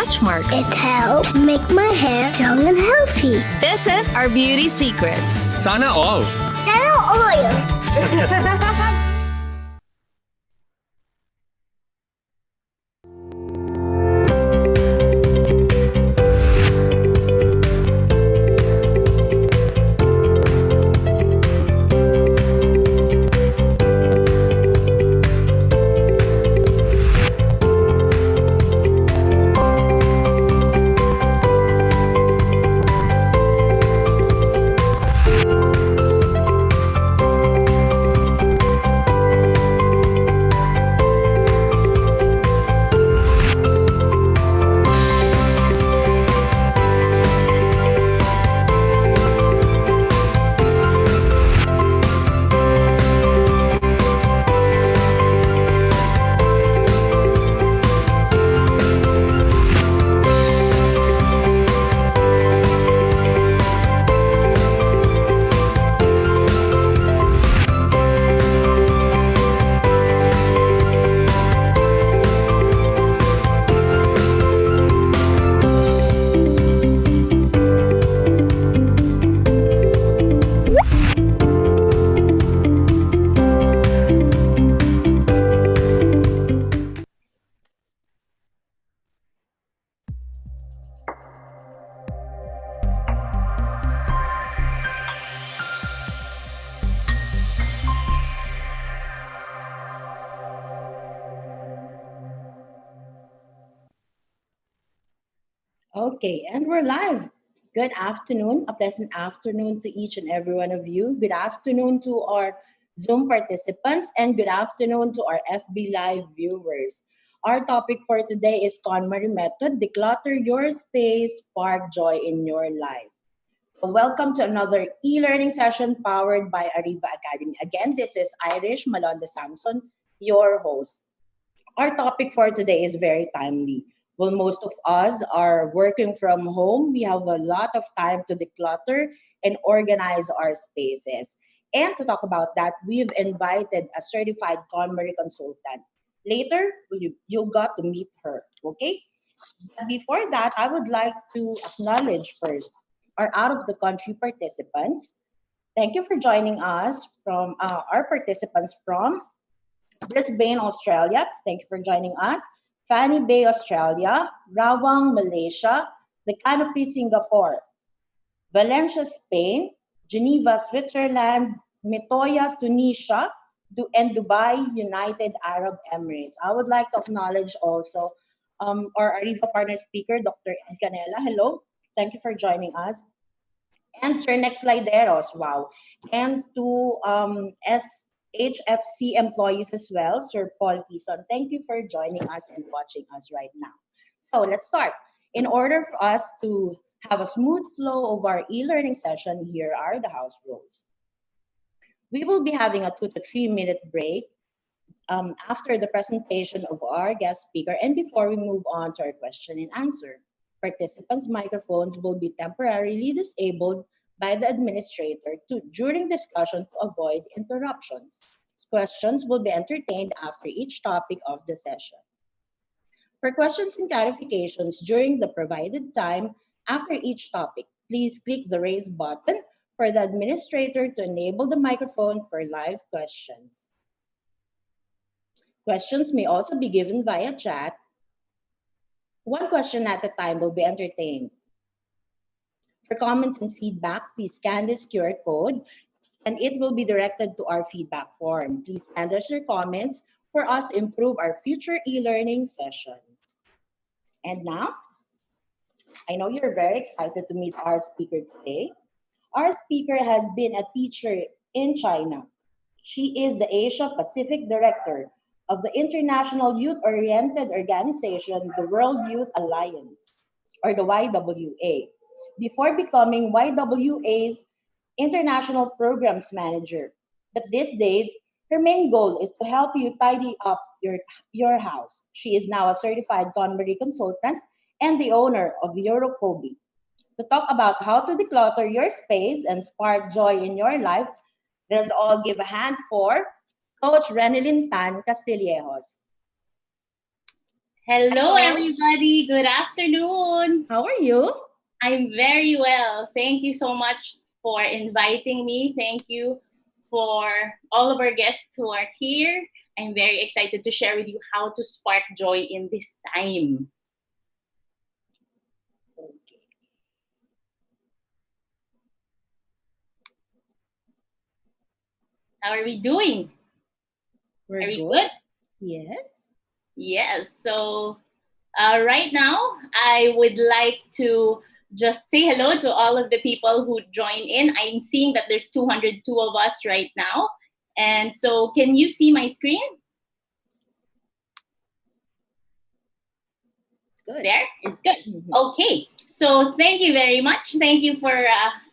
scratch marks. It helps make my hair strong and healthy. This is our beauty secret. Sana all. Sana oil. Okay, and we're live. Good afternoon, a pleasant afternoon to each and every one of you. Good afternoon to our Zoom participants, and good afternoon to our FB Live viewers. Our topic for today is KonMari method, declutter your space, spark joy in your life. So welcome to another e-learning session powered by Ariva Academy. Again, this is Irish Malonda Samson, your host. Our topic for today is very timely. Well, most of us are working from home. We have a lot of time to declutter and organize our spaces. And to talk about that, we've invited a certified KonMari consultant. Later, you got to meet her, okay? But before that, I would like to acknowledge first our out-of-the-country participants. Thank you for joining us from our participants from Brisbane, Australia. Thank you for joining us. Fanny Bay, Australia. Rawang, Malaysia. The Canopy, Singapore. Valencia, Spain. Geneva, Switzerland. Metoya, Tunisia. And Dubai, United Arab Emirates. I would like to acknowledge also our Ariva partner speaker, Dr. Ed Canela. Hello. Thank you for joining us. And Sir Next Slideros, wow. And to HFC employees as well, Sir Paul Kison. Thank you for joining us and watching us right now. So let's start. In order for us to have a smooth flow of our e-learning session, here are the house rules. We will be having a 2 to 3 minute break after the presentation of our guest speaker and before we move on to our question and answer. Participants' microphones will be temporarily disabled by the administrator during discussion to avoid interruptions. Questions will be entertained after each topic of the session. For questions and clarifications during the provided time after each topic, please click the raise button for the administrator to enable the microphone for live questions. Questions may also be given via chat. One question at a time will be entertained. For comments and feedback, please scan this QR code and it will be directed to our feedback form. Please send us your comments for us to improve our future e-learning sessions. And now, I know you're very excited to meet our speaker today. Our speaker has been a teacher in China. She is the Asia Pacific Director of the International Youth-Oriented Organization, the World Youth Alliance, or the YWA, before becoming YWA's International Programs Manager. But these days, her main goal is to help you tidy up your house. She is now a certified KonMari consultant and the owner of Yorokobi. To talk about how to declutter your space and spark joy in your life, let's all give a hand for Coach Renelyn Tan-Castillejos. Hello, everybody. Good afternoon. How are you? I'm very well. Thank you so much for inviting me. Thank you for all of our guests who are here. I'm very excited to share with you how to spark joy in this time. Okay. How are we doing? We're Are we good? good? Yes. Yes. So right now, I would like to just say hello to all of the people who join in. I'm seeing that there's 202 of us right now. And so can you see my screen? It's good. There? It's good. Okay. So thank you very much. Thank you for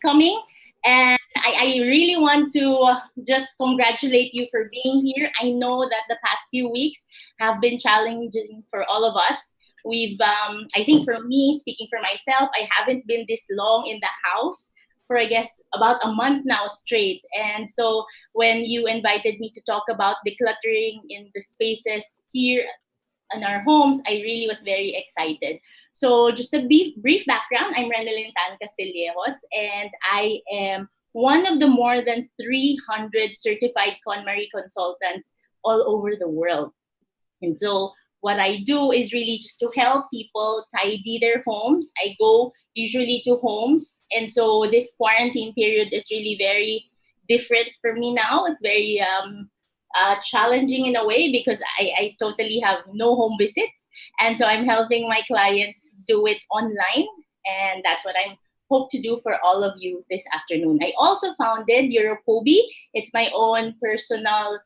coming. And I really want to just congratulate you for being here. I know that the past few weeks have been challenging for all of us. We've, I think for me, speaking for myself, I haven't been this long in the house for, I guess, about a month now straight. And so when you invited me to talk about decluttering in the spaces here in our homes, I really was very excited. So just a brief background, I'm Renelyn Tan-Castillejos, and I am one of the more than 300 certified KonMari consultants all over the world. And so what I do is really just to help people tidy their homes. I go usually to homes. And so this quarantine period is really very different for me now. It's very challenging in a way because I totally have no home visits. And so I'm helping my clients do it online. And that's what I'm hope to do for all of you this afternoon. I also founded Yorokobi. It's my own personal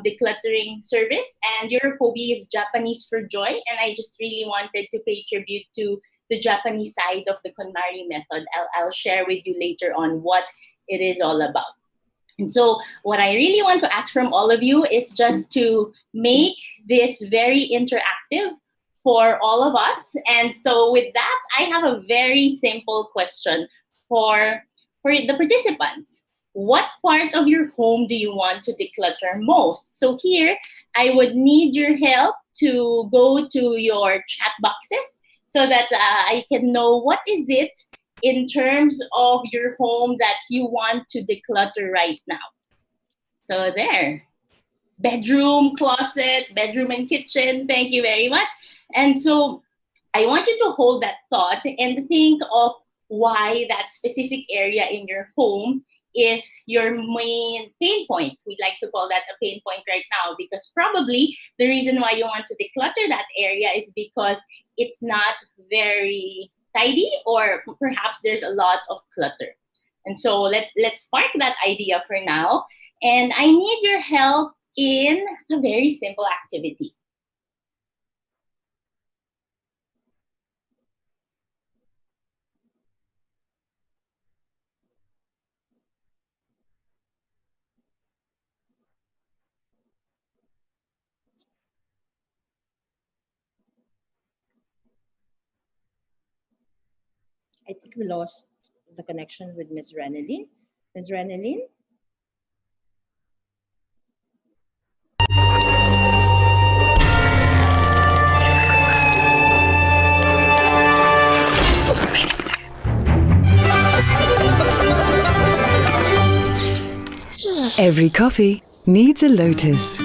decluttering service, and Yorokobi is Japanese for joy, and I just really wanted to pay tribute to the Japanese side of the KonMari method. I'll share with you later on what it is all about. And so what I really want to ask from all of you is just to make this very interactive for all of us. And so with that, I have a very simple question for the participants. What part of your home do you want to declutter most? So here, I would need your help to go to your chat boxes so that I can know what is it in terms of your home that you want to declutter right now. So there, bedroom, closet, bedroom and kitchen. Thank you very much. And so I want you to hold that thought and think of why that specific area in your home is your main pain point. We like to call that a pain point right now because probably the reason why you want to declutter that area is because it's not very tidy or perhaps there's a lot of clutter. And so let's spark that idea for now. And I need your help in a very simple activity. I think we lost the connection with Miss Renelyn. Miss Renelyn? Every coffee needs a lotus.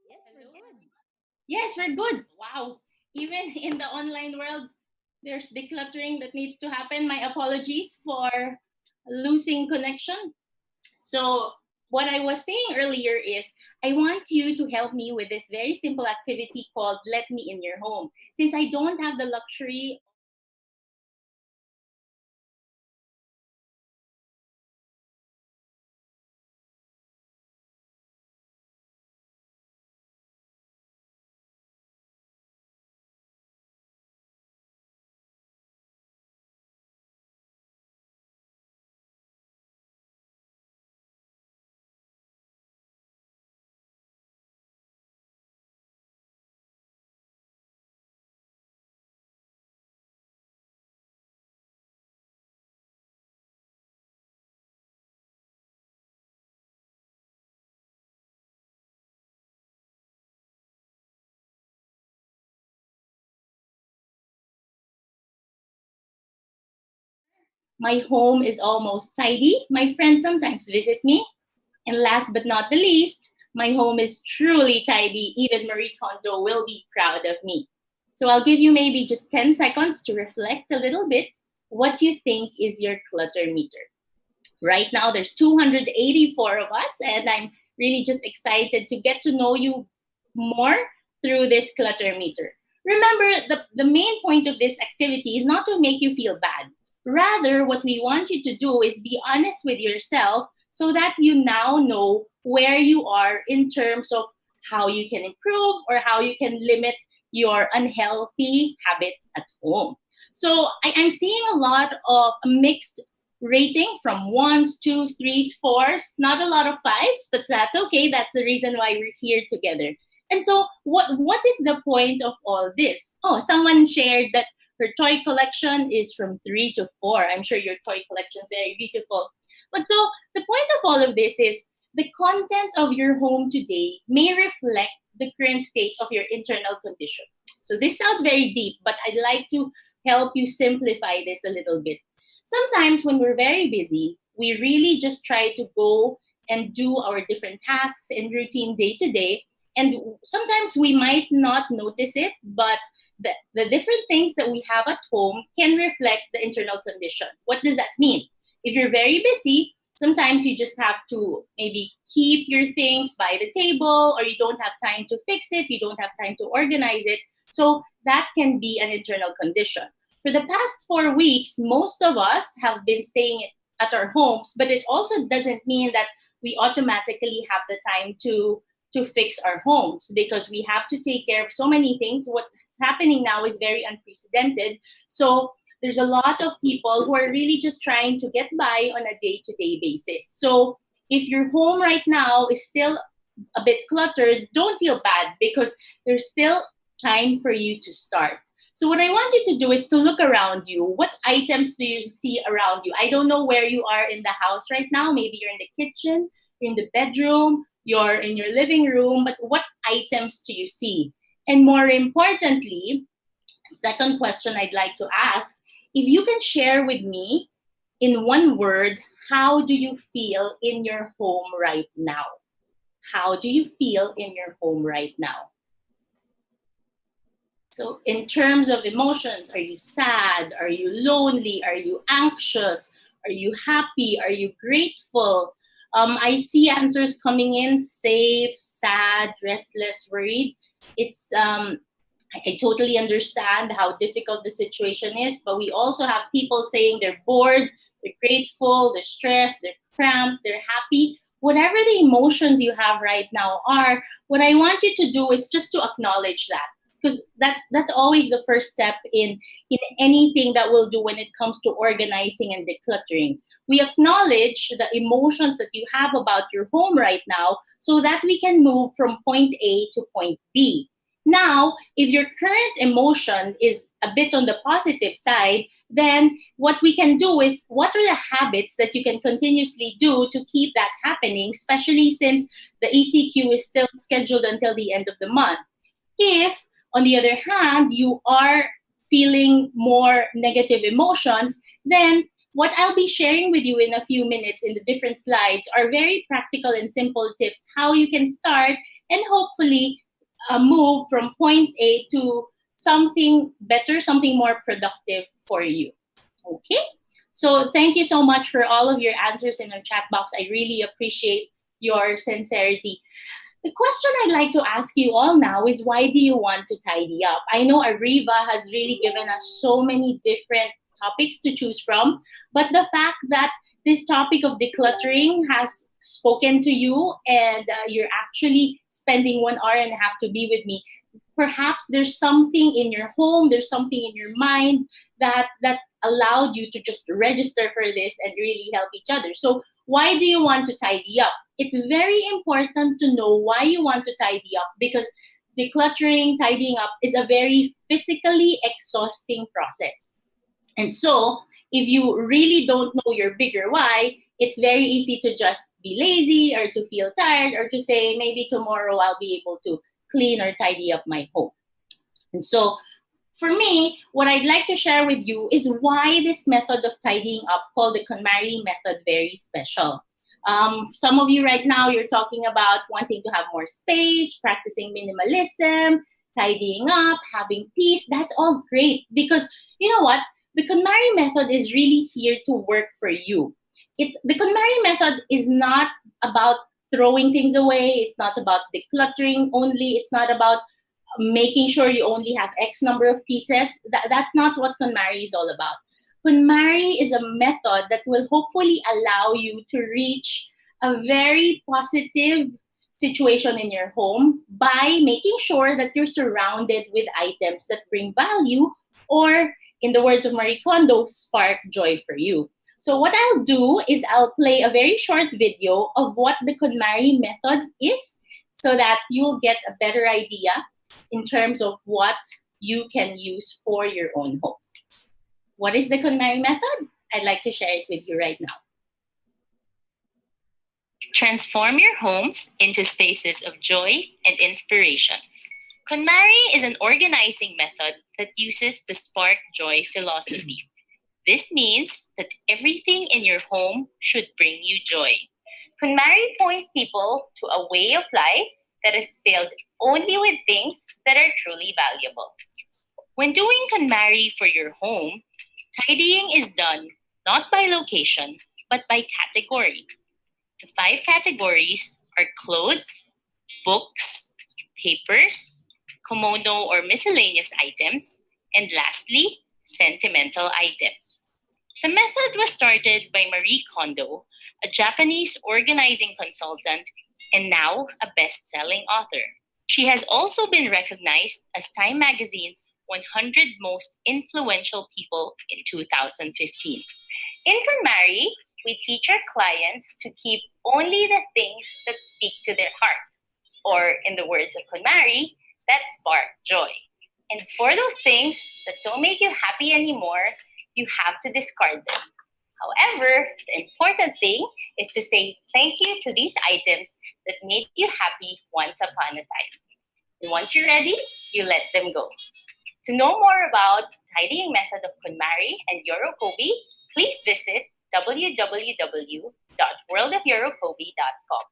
Yes, we're good. Yes, we're good. Wow. Even in the online world, there's decluttering that needs to happen. My apologies for losing connection. So, what I was saying earlier is I want you to help me with this very simple activity called Let Me in Your Home. Since I don't have the luxury, my home is almost tidy. My friends sometimes visit me. And last but not the least, my home is truly tidy. Even Marie Kondo will be proud of me. So I'll give you maybe just 10 seconds to reflect a little bit. What do you think is your clutter meter? Right now, there's 284 of us, and I'm really just excited to get to know you more through this clutter meter. Remember, the main point of this activity is not to make you feel bad. Rather, what we want you to do is be honest with yourself so that you now know where you are in terms of how you can improve or how you can limit your unhealthy habits at home. So I'm seeing a lot of mixed rating from ones, twos, threes, fours, not a lot of fives, but that's okay. That's the reason why we're here together. And so what is the point of all this? Oh, someone shared that her toy collection is from 3 to 4. I'm sure your toy collection is very beautiful. But so the point of all of this is the contents of your home today may reflect the current state of your internal condition. So this sounds very deep, but I'd like to help you simplify this a little bit. Sometimes when we're very busy, we really just try to go and do our different tasks and routine day to day. And sometimes we might not notice it, but the different things that we have at home can reflect the internal condition. What does that mean? If you're very busy, sometimes you just have to maybe keep your things by the table, or you don't have time to fix it, you don't have time to organize it. So that can be an internal condition. For the past 4 weeks, most of us have been staying at our homes, but it also doesn't mean that we automatically have the time to fix our homes, because we have to take care of so many things. What's happening now is very unprecedented. So there's a lot of people who are really just trying to get by on a day-to-day basis. So if your home right now is still a bit cluttered, don't feel bad, because there's still time for you to start. So what I want you to do is to look around you. What items do you see around you? I don't know where you are in the house right now. Maybe you're in the kitchen, you're in the bedroom, you're in your living room, but what items do you see? And more importantly, second question I'd like to ask, if you can share with me in one word, how do you feel in your home right now? How do you feel in your home right now? So in terms of emotions, are you sad? Are you lonely? Are you anxious? Are you happy? Are you grateful? I see answers coming in: safe, sad, restless, worried. It's I totally understand how difficult the situation is, but we also have people saying they're bored, they're grateful, they're stressed, they're cramped, they're happy. Whatever the emotions you have right now are, what I want you to do is just to acknowledge that, because that's always the first step in anything that we'll do when it comes to organizing and decluttering. We acknowledge the emotions that you have about your home right now so that we can move from point A to point B. Now, if your current emotion is a bit on the positive side, then what we can do is, what are the habits that you can continuously do to keep that happening, especially since the ECQ is still scheduled until the end of the month. If, on the other hand, you are feeling more negative emotions, then what I'll be sharing with you in a few minutes in the different slides are very practical and simple tips how you can start and hopefully move from point A to something better, something more productive for you. Okay? So thank you so much for all of your answers in our chat box. I really appreciate your sincerity. The question I'd like to ask you all now is, why do you want to tidy up? I know Ariva has really given us so many different topics to choose from, but the fact that this topic of decluttering has spoken to you and you're actually spending 1 hour and a half to be with me, perhaps there's something in your home, there's something in your mind that allowed you to just register for this and really help each other. So why do you want to tidy up? It's very important to know why you want to tidy up, because decluttering, tidying up is a very physically exhausting process. And so if you really don't know your bigger why, it's very easy to just be lazy or to feel tired or to say, maybe tomorrow I'll be able to clean or tidy up my home. And so for me, what I'd like to share with you is why this method of tidying up, called the KonMari method, very special. Some of you right now, you're talking about wanting to have more space, practicing minimalism, tidying up, having peace. That's all great, because you know what? The KonMari method is really here to work for you. The KonMari method is not about throwing things away. It's not about decluttering only. It's not about making sure you only have X number of pieces. That's not what KonMari is all about. KonMari is a method that will hopefully allow you to reach a very positive situation in your home by making sure that you're surrounded with items that bring value, or in the words of Marie Kondo, spark joy for you. So what I'll do is I'll play a very short video of what the KonMari method is, so that you'll get a better idea in terms of what you can use for your own homes. What is the KonMari method? I'd like to share it with you right now. Transform your homes into spaces of joy and inspiration. KonMari is an organizing method that uses the spark joy philosophy. This means that everything in your home should bring you joy. KonMari points people to a way of life that is filled only with things that are truly valuable. When doing KonMari for your home, tidying is done not by location, but by category. The 5 categories are clothes, books, papers, kimono or miscellaneous items, and lastly, sentimental items. The method was started by Marie Kondo, a Japanese organizing consultant and now a best-selling author. She has also been recognized as Time Magazine's 100 Most Influential People in 2015. In KonMari, we teach our clients to keep only the things that speak to their heart, or in the words of KonMari, that spark joy. And for those things that don't make you happy anymore, you have to discard them. However, the important thing is to say thank you to these items that made you happy once upon a time. And once you're ready, you let them go. To know more about tidying method of KonMari and Yorokobi, please visit www.worldofyorokobi.com.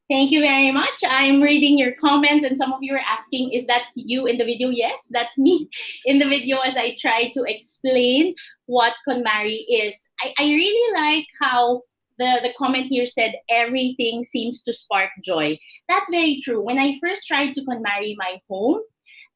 Thank you very much. I'm reading your comments, and some of you are asking, is that you in the video? Yes, that's me in the video as I try to explain what KonMari is. I really like how the comment here said, everything seems to spark joy. That's very true. When I first tried to KonMari my home,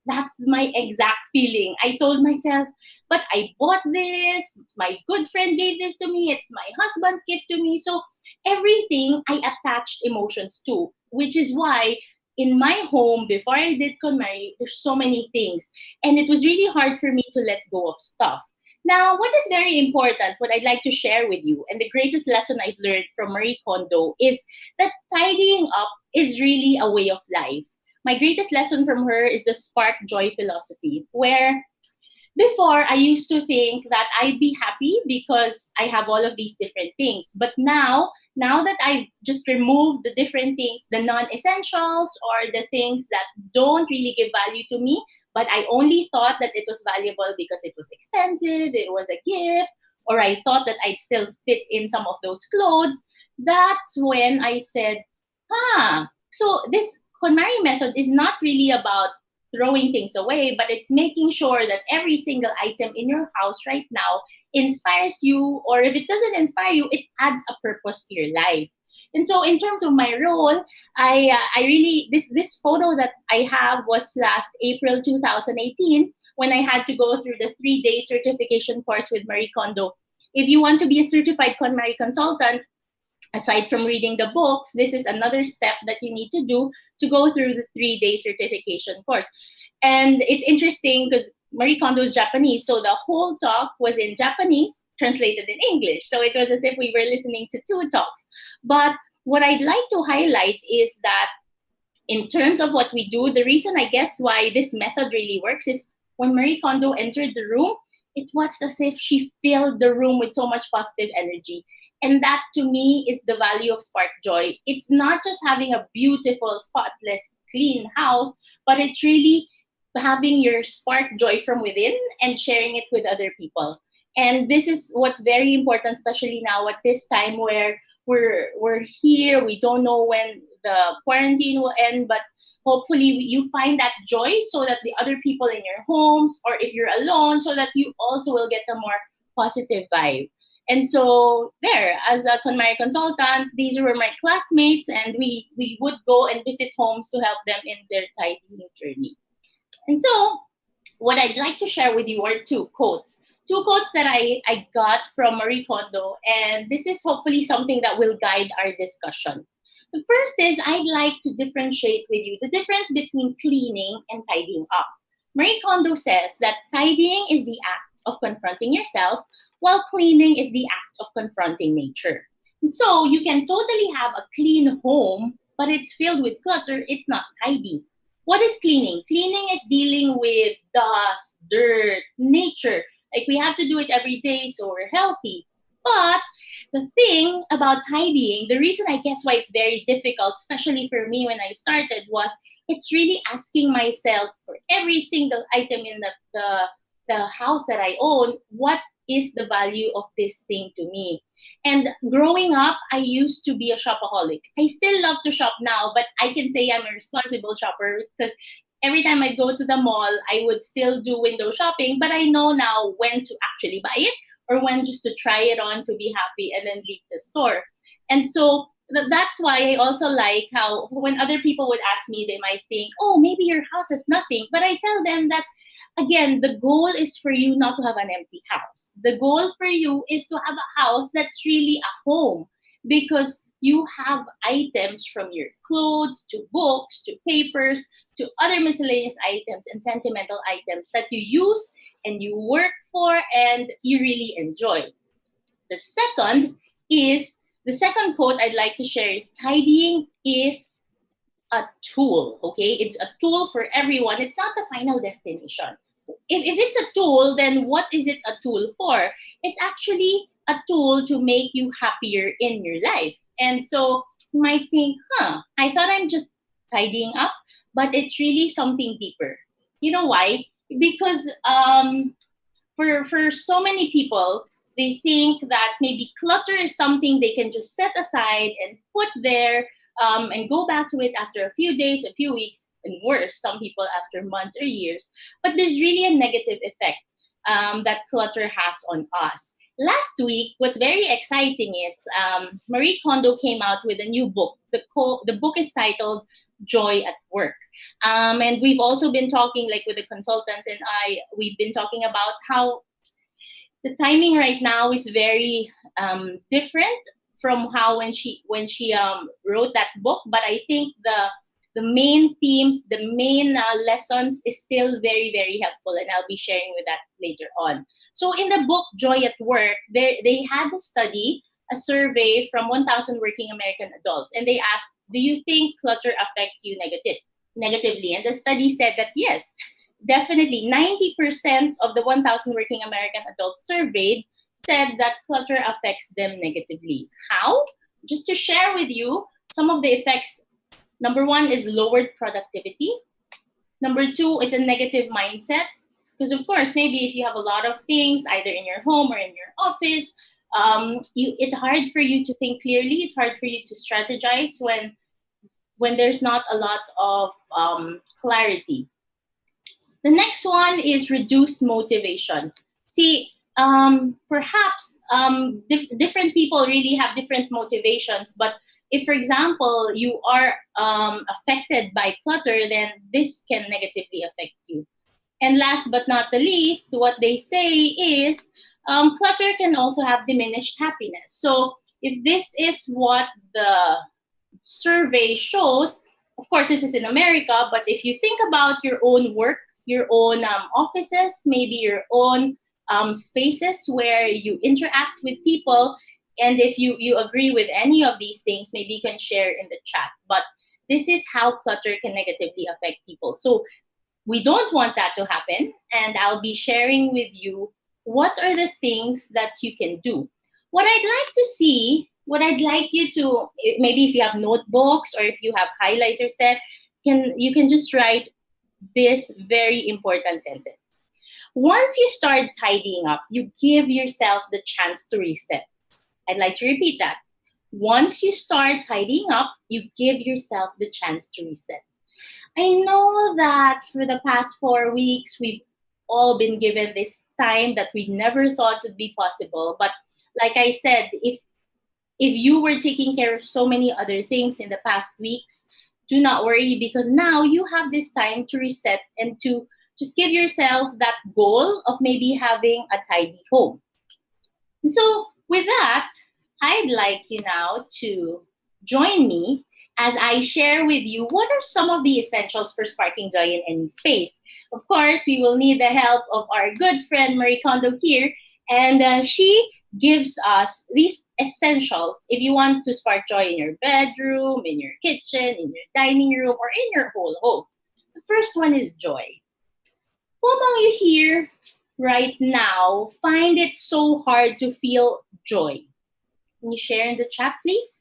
that's my exact feeling. I told myself, but I bought this, my good friend gave this to me, it's my husband's gift to me. So everything I attached emotions to, which is why in my home, before I did KonMari, there's so many things. And it was really hard for me to let go of stuff. Now, what is very important, what I'd like to share with you, and the greatest lesson I've learned from Marie Kondo, is that tidying up is really a way of life. My greatest lesson from her is the spark joy philosophy, where before I used to think that I'd be happy because I have all of these different things. But now that I've just removed the different things, the non-essentials or the things that don't really give value to me, but I only thought that it was valuable because it was expensive, it was a gift, or I thought that I'd still fit in some of those clothes, that's when I said, so this KonMari method is not really about throwing things away, but it's making sure that every single item in your house right now inspires you, or if it doesn't inspire you, it adds a purpose to your life. And so in terms of my role, I really, this photo that I have was last April 2018, when I had to go through the 3-day certification course with Marie Kondo. If you want to be a certified KonMari consultant, aside from reading the books, this is another step that you need to do to go through the 3-day certification course. And it's interesting because Marie Kondo is Japanese, so the whole talk was in Japanese, translated in English. So it was as if we were listening to two talks. But what I'd like to highlight is that in terms of what we do, the reason I guess why this method really works is when Marie Kondo entered the room, it was as if she filled the room with so much positive energy. And that to me is the value of Spark Joy. It's not just having a beautiful, spotless, clean house, but it's really having your spark joy from within and sharing it with other people. And this is what's very important, especially now at this time where we're here. We don't know when the quarantine will end, but hopefully you find that joy so that the other people in your homes, or if you're alone, so that you also will get a more positive vibe. And so there, as a KonMari consultant, these were my classmates, and we would go and visit homes to help them in their tidying journey. And so what I'd like to share with you are two quotes that I got from Marie Kondo, and this is hopefully something that will guide our discussion. The first is, I'd like to differentiate with you the difference between cleaning and tidying up. Marie Kondo says that tidying is the act of confronting yourself, while cleaning is the act of confronting nature. And so you can totally have a clean home, but it's filled with clutter, it's not tidy. What is cleaning? Cleaning is dealing with dust, dirt, nature. Like, we have to do it every day so we're healthy. But the thing about tidying, the reason I guess why it's very difficult, especially for me when I started, was it's really asking myself for every single item in the house that I own, what is the value of this thing to me? And growing up, I used to be a shopaholic. I still love to shop now, but I can say I'm a responsible shopper because every time I go to the mall, I would still do window shopping, but I know now when to actually buy it or when just to try it on to be happy and then leave the store. And so that's why I also like how when other people would ask me, they might think, oh, maybe your house has nothing. But I tell them that, again, the goal is for you not to have an empty house. The goal for you is to have a house that's really a home, because you have items from your clothes to books to papers to other miscellaneous items and sentimental items that you use and you work for and you really enjoy. The second quote I'd like to share is, tidying is a tool, okay? It's a tool for everyone. It's not the final destination. If it's a tool, then what is it a tool for? It's actually a tool to make you happier in your life. And so you might think, I thought I'm just tidying up, but it's really something deeper. You know why? Because for so many people, they think that maybe clutter is something they can just set aside and put there and go back to it after a few days, a few weeks, and worse, some people after months or years. But there's really a negative effect that clutter has on us. Last week, what's very exciting is Marie Kondo came out with a new book. The book is titled Joy at Work. And we've also been talking, like with the consultants and we've been talking about how the timing right now is very different from how when she wrote that book. But I think the main themes, the main lessons is still very, very helpful. And I'll be sharing with that later on. So in the book, Joy at Work, they had a survey from 1,000 working American adults. And they asked, do you think clutter affects you negatively? And the study said that yes, definitely 90% of the 1,000 working American adults surveyed said that clutter affects them negatively. How? Just to share with you some of the effects. Number one is lowered productivity. Number two, it's a negative mindset. Because of course, maybe if you have a lot of things, either in your home or in your office, it's hard for you to think clearly. It's hard for you to strategize when when there's not a lot of clarity. The next one is reduced motivation. See, perhaps different people really have different motivations, but if, for example, you are affected by clutter, then this can negatively affect you. And last but not the least, what they say is clutter can also have diminished happiness. So if this is what the survey shows, of course, this is in America, but if you think about your own work, your own offices, maybe your own spaces where you interact with people, and if you agree with any of these things, maybe you can share in the chat. But this is how clutter can negatively affect people. So we don't want that to happen, and I'll be sharing with you what are the things that you can do. What I'd like to see, what I'd like you to, maybe if you have notebooks or if you have highlighters there, you can just write this very important sentence. Once you start tidying up, you give yourself the chance to reset. I'd like to repeat that. Once you start tidying up, you give yourself the chance to reset. I know that for the past 4 weeks, we've all been given this time that we never thought would be possible. But like I said, if you were taking care of so many other things in the past weeks, do not worry, because now you have this time to reset and to just give yourself that goal of maybe having a tidy home. And so with that, I'd like you now to join me as I share with you what are some of the essentials for sparking joy in any space. Of course, we will need the help of our good friend Marie Kondo here, and she gives us these essentials if you want to spark joy in your bedroom, in your kitchen, in your dining room, or in your whole home. The first one is joy. Who among you here right now find it so hard to feel joy? Can you share in the chat, please?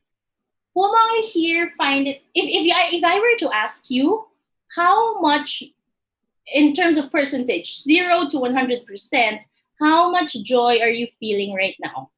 Who among you here find it, if I were to ask you, how much, in terms of percentage, 0 to 100%, how much joy are you feeling right now?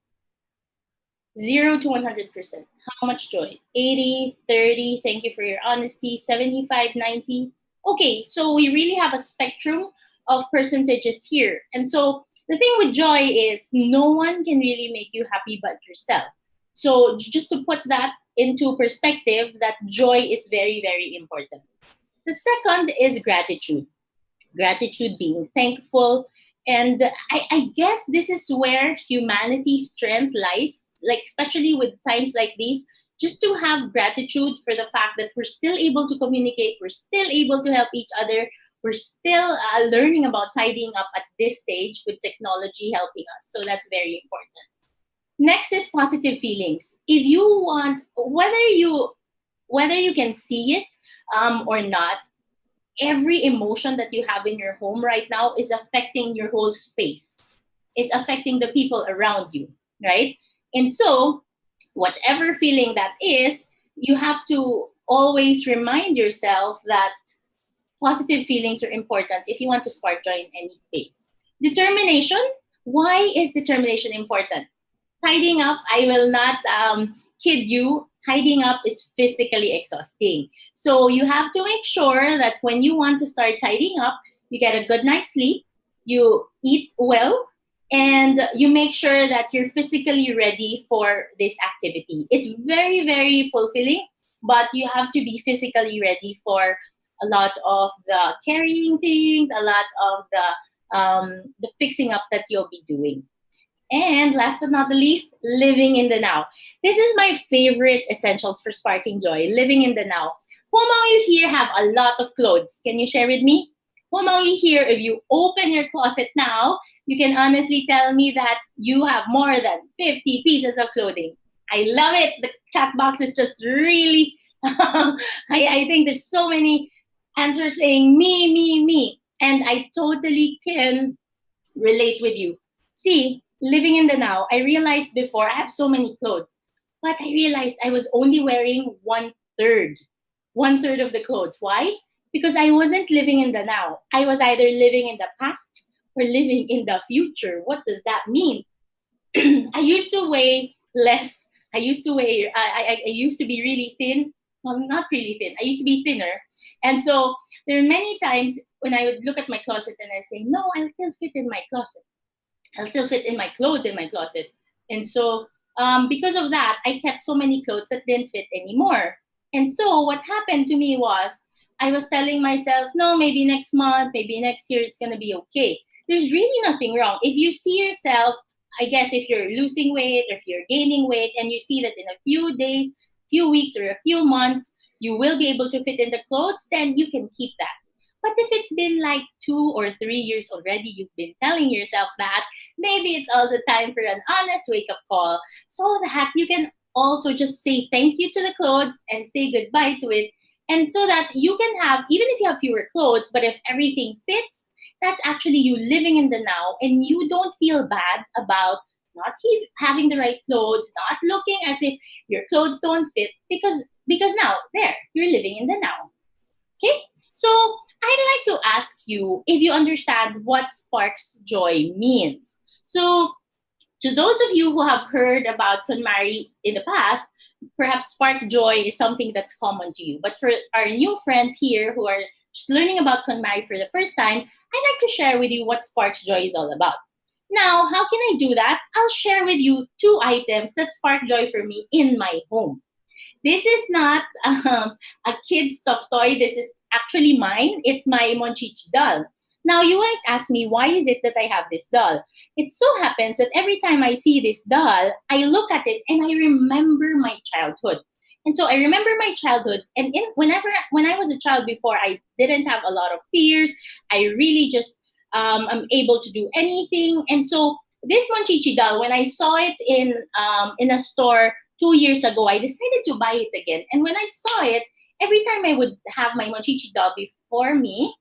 0 to 100%. How much joy? 80, 30, thank you for your honesty, 75, 90. Okay, so we really have a spectrum of percentages here. And so the thing with joy is no one can really make you happy but yourself. So just to put that into perspective, that joy is very, very important. The second is gratitude. Gratitude, being thankful. And I guess this is where humanity's strength lies, like especially with times like these, just to have gratitude for the fact that we're still able to communicate, we're still able to help each other, we're still learning about tidying up at this stage with technology helping us. So that's very important. Next is positive feelings. If you want, whether you can see it or not, every emotion that you have in your home right now is affecting your whole space. It's affecting the people around you, right? And so whatever feeling that is, you have to always remind yourself that positive feelings are important if you want to spark joy in any space. Determination. Why is determination important? Tidying up, I will not kid you, tidying up is physically exhausting. So you have to make sure that when you want to start tidying up, you get a good night's sleep, you eat well, and you make sure that you're physically ready for this activity. It's very, very fulfilling, but you have to be physically ready for a lot of the carrying things, a lot of the fixing up that you'll be doing. And last but not the least, living in the now. This is my favorite essentials for sparking joy, living in the now. Who among you here have a lot of clothes? Can you share with me? Who among you here, if you open your closet now, you can honestly tell me that you have more than 50 pieces of clothing. I love it. The chat box is just really, I think there's so many answers saying me, me, me. And I totally can relate with you. See, living in the now, I realized before I have so many clothes, but I realized I was only wearing 1/3 of the clothes. Why? Because I wasn't living in the now. I was either living in the past or living in the future. What does that mean? I used to weigh less. I used to be really thin. well, not really thin. I used to be thinner. And so there are many times when I would look at my closet and I say, no, I'll still fit in my closet. I'll still fit in my clothes in my closet. And so because of that, I kept so many clothes that didn't fit anymore. And so what happened to me was I was telling myself, no, maybe next month, maybe next year, it's going to be okay. There's really nothing wrong. If you see yourself, I guess if you're losing weight or if you're gaining weight and you see that in a few days, few weeks, or a few months, you will be able to fit in the clothes, then you can keep that. But if it's been like 2 or 3 years already, you've been telling yourself that, maybe it's also time for an honest wake-up call so that you can also just say thank you to the clothes and say goodbye to it. And so that you can have, even if you have fewer clothes, but if everything fits, that's actually you living in the now, and you don't feel bad about not having the right clothes, not looking as if your clothes don't fit, because now, there, you're living in the now. Okay? So I'd like to ask you if you understand what sparks joy means. So to those of you who have heard about KonMari in the past, perhaps spark joy is something that's common to you. But for our new friends here who are just learning about KonMari for the first time, I'd like to share with you what sparks joy is all about. Now, how can I do that? I'll share with you 2 items that spark joy for me in my home. This is not a kid's stuffed toy. This is actually mine. It's my Monchichi doll. Now, you might ask me, why is it that I have this doll? It so happens that every time I see this doll, I look at it and I remember my childhood. And so I remember my childhood. And when I was a child before, I didn't have a lot of fears. I really just am able to do anything. And so this Monchichi doll, when I saw it in a store 2 years ago, I decided to buy it again. And when I saw it, every time I would have my Monchichi doll before me,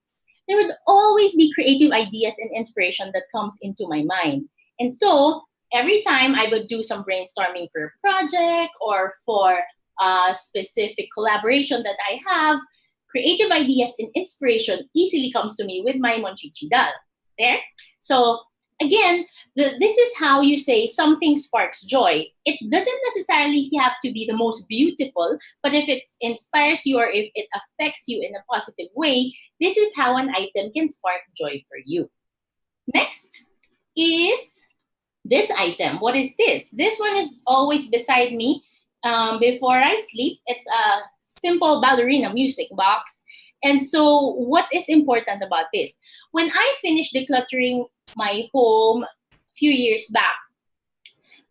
there would always be creative ideas and inspiration that comes into my mind. And so every time I would do some brainstorming for a project or for a specific collaboration that I have, creative ideas and inspiration easily comes to me with my Monchichi doll. There. So again, this is how you say something sparks joy. It doesn't necessarily have to be the most beautiful, but if it inspires you or if it affects you in a positive way, this is how an item can spark joy for you. Next is this item. What is this? This one is always beside me before I sleep. It's a simple ballerina music box. And so what is important about this? When I finished decluttering my home a few years back,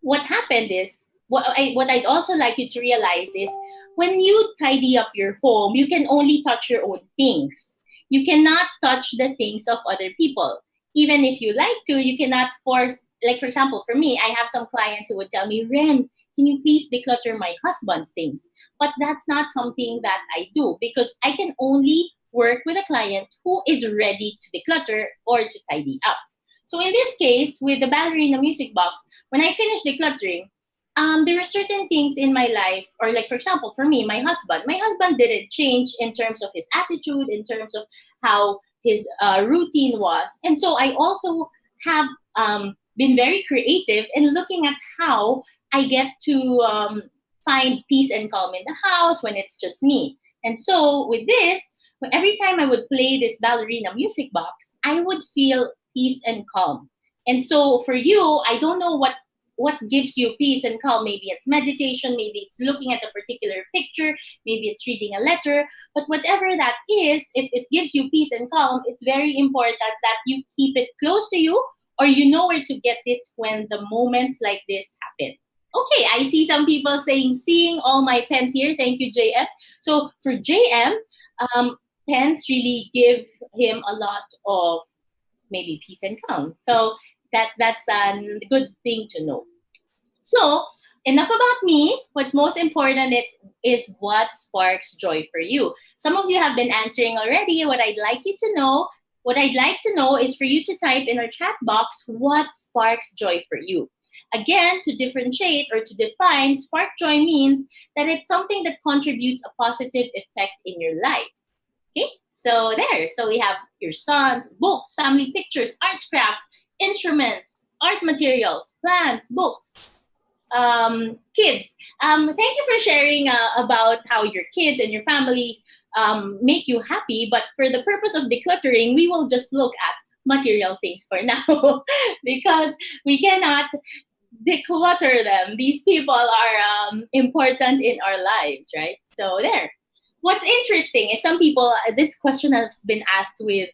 what happened is, what I'd also like you to realize is, when you tidy up your home, you can only touch your own things. You cannot touch the things of other people. Even if you like to, you cannot force, like for example, for me, I have some clients who would tell me, Ren, can you please declutter my husband's things? But that's not something that I do, because I can only work with a client who is ready to declutter or to tidy up. So in this case, with the ballerina music box, when I finished decluttering, there were certain things in my life, or like for example, for me, my husband didn't change in terms of his attitude, in terms of how his routine was. And so I also have been very creative in looking at how I get to find peace and calm in the house when it's just me. And so with this, every time I would play this ballerina music box, I would feel peace and calm. And so for you, I don't know what gives you peace and calm. Maybe it's meditation, maybe it's looking at a particular picture, maybe it's reading a letter. But whatever that is, if it gives you peace and calm, it's very important that you keep it close to you, or you know where to get it when the moments like this happen. Okay, I see some people saying, seeing all my pens here. Thank you, JM. So for JM, pens really give him a lot of maybe peace and calm. So that's a good thing to know. So enough about me. What's most important is what sparks joy for you. Some of you have been answering already. What I'd like to know is for you to type in our chat box what sparks joy for you. Again, to differentiate or to define, spark joy means that it's something that contributes a positive effect in your life. Okay, so there. So we have your sons, books, family pictures, arts, crafts, instruments, art materials, plants, books. Kids. Thank you for sharing about how your kids and your families make you happy. But for the purpose of decluttering, we will just look at material things for now because we cannot declutter them. These people are important in our lives, right? So there. What's interesting is some people, this question has been asked with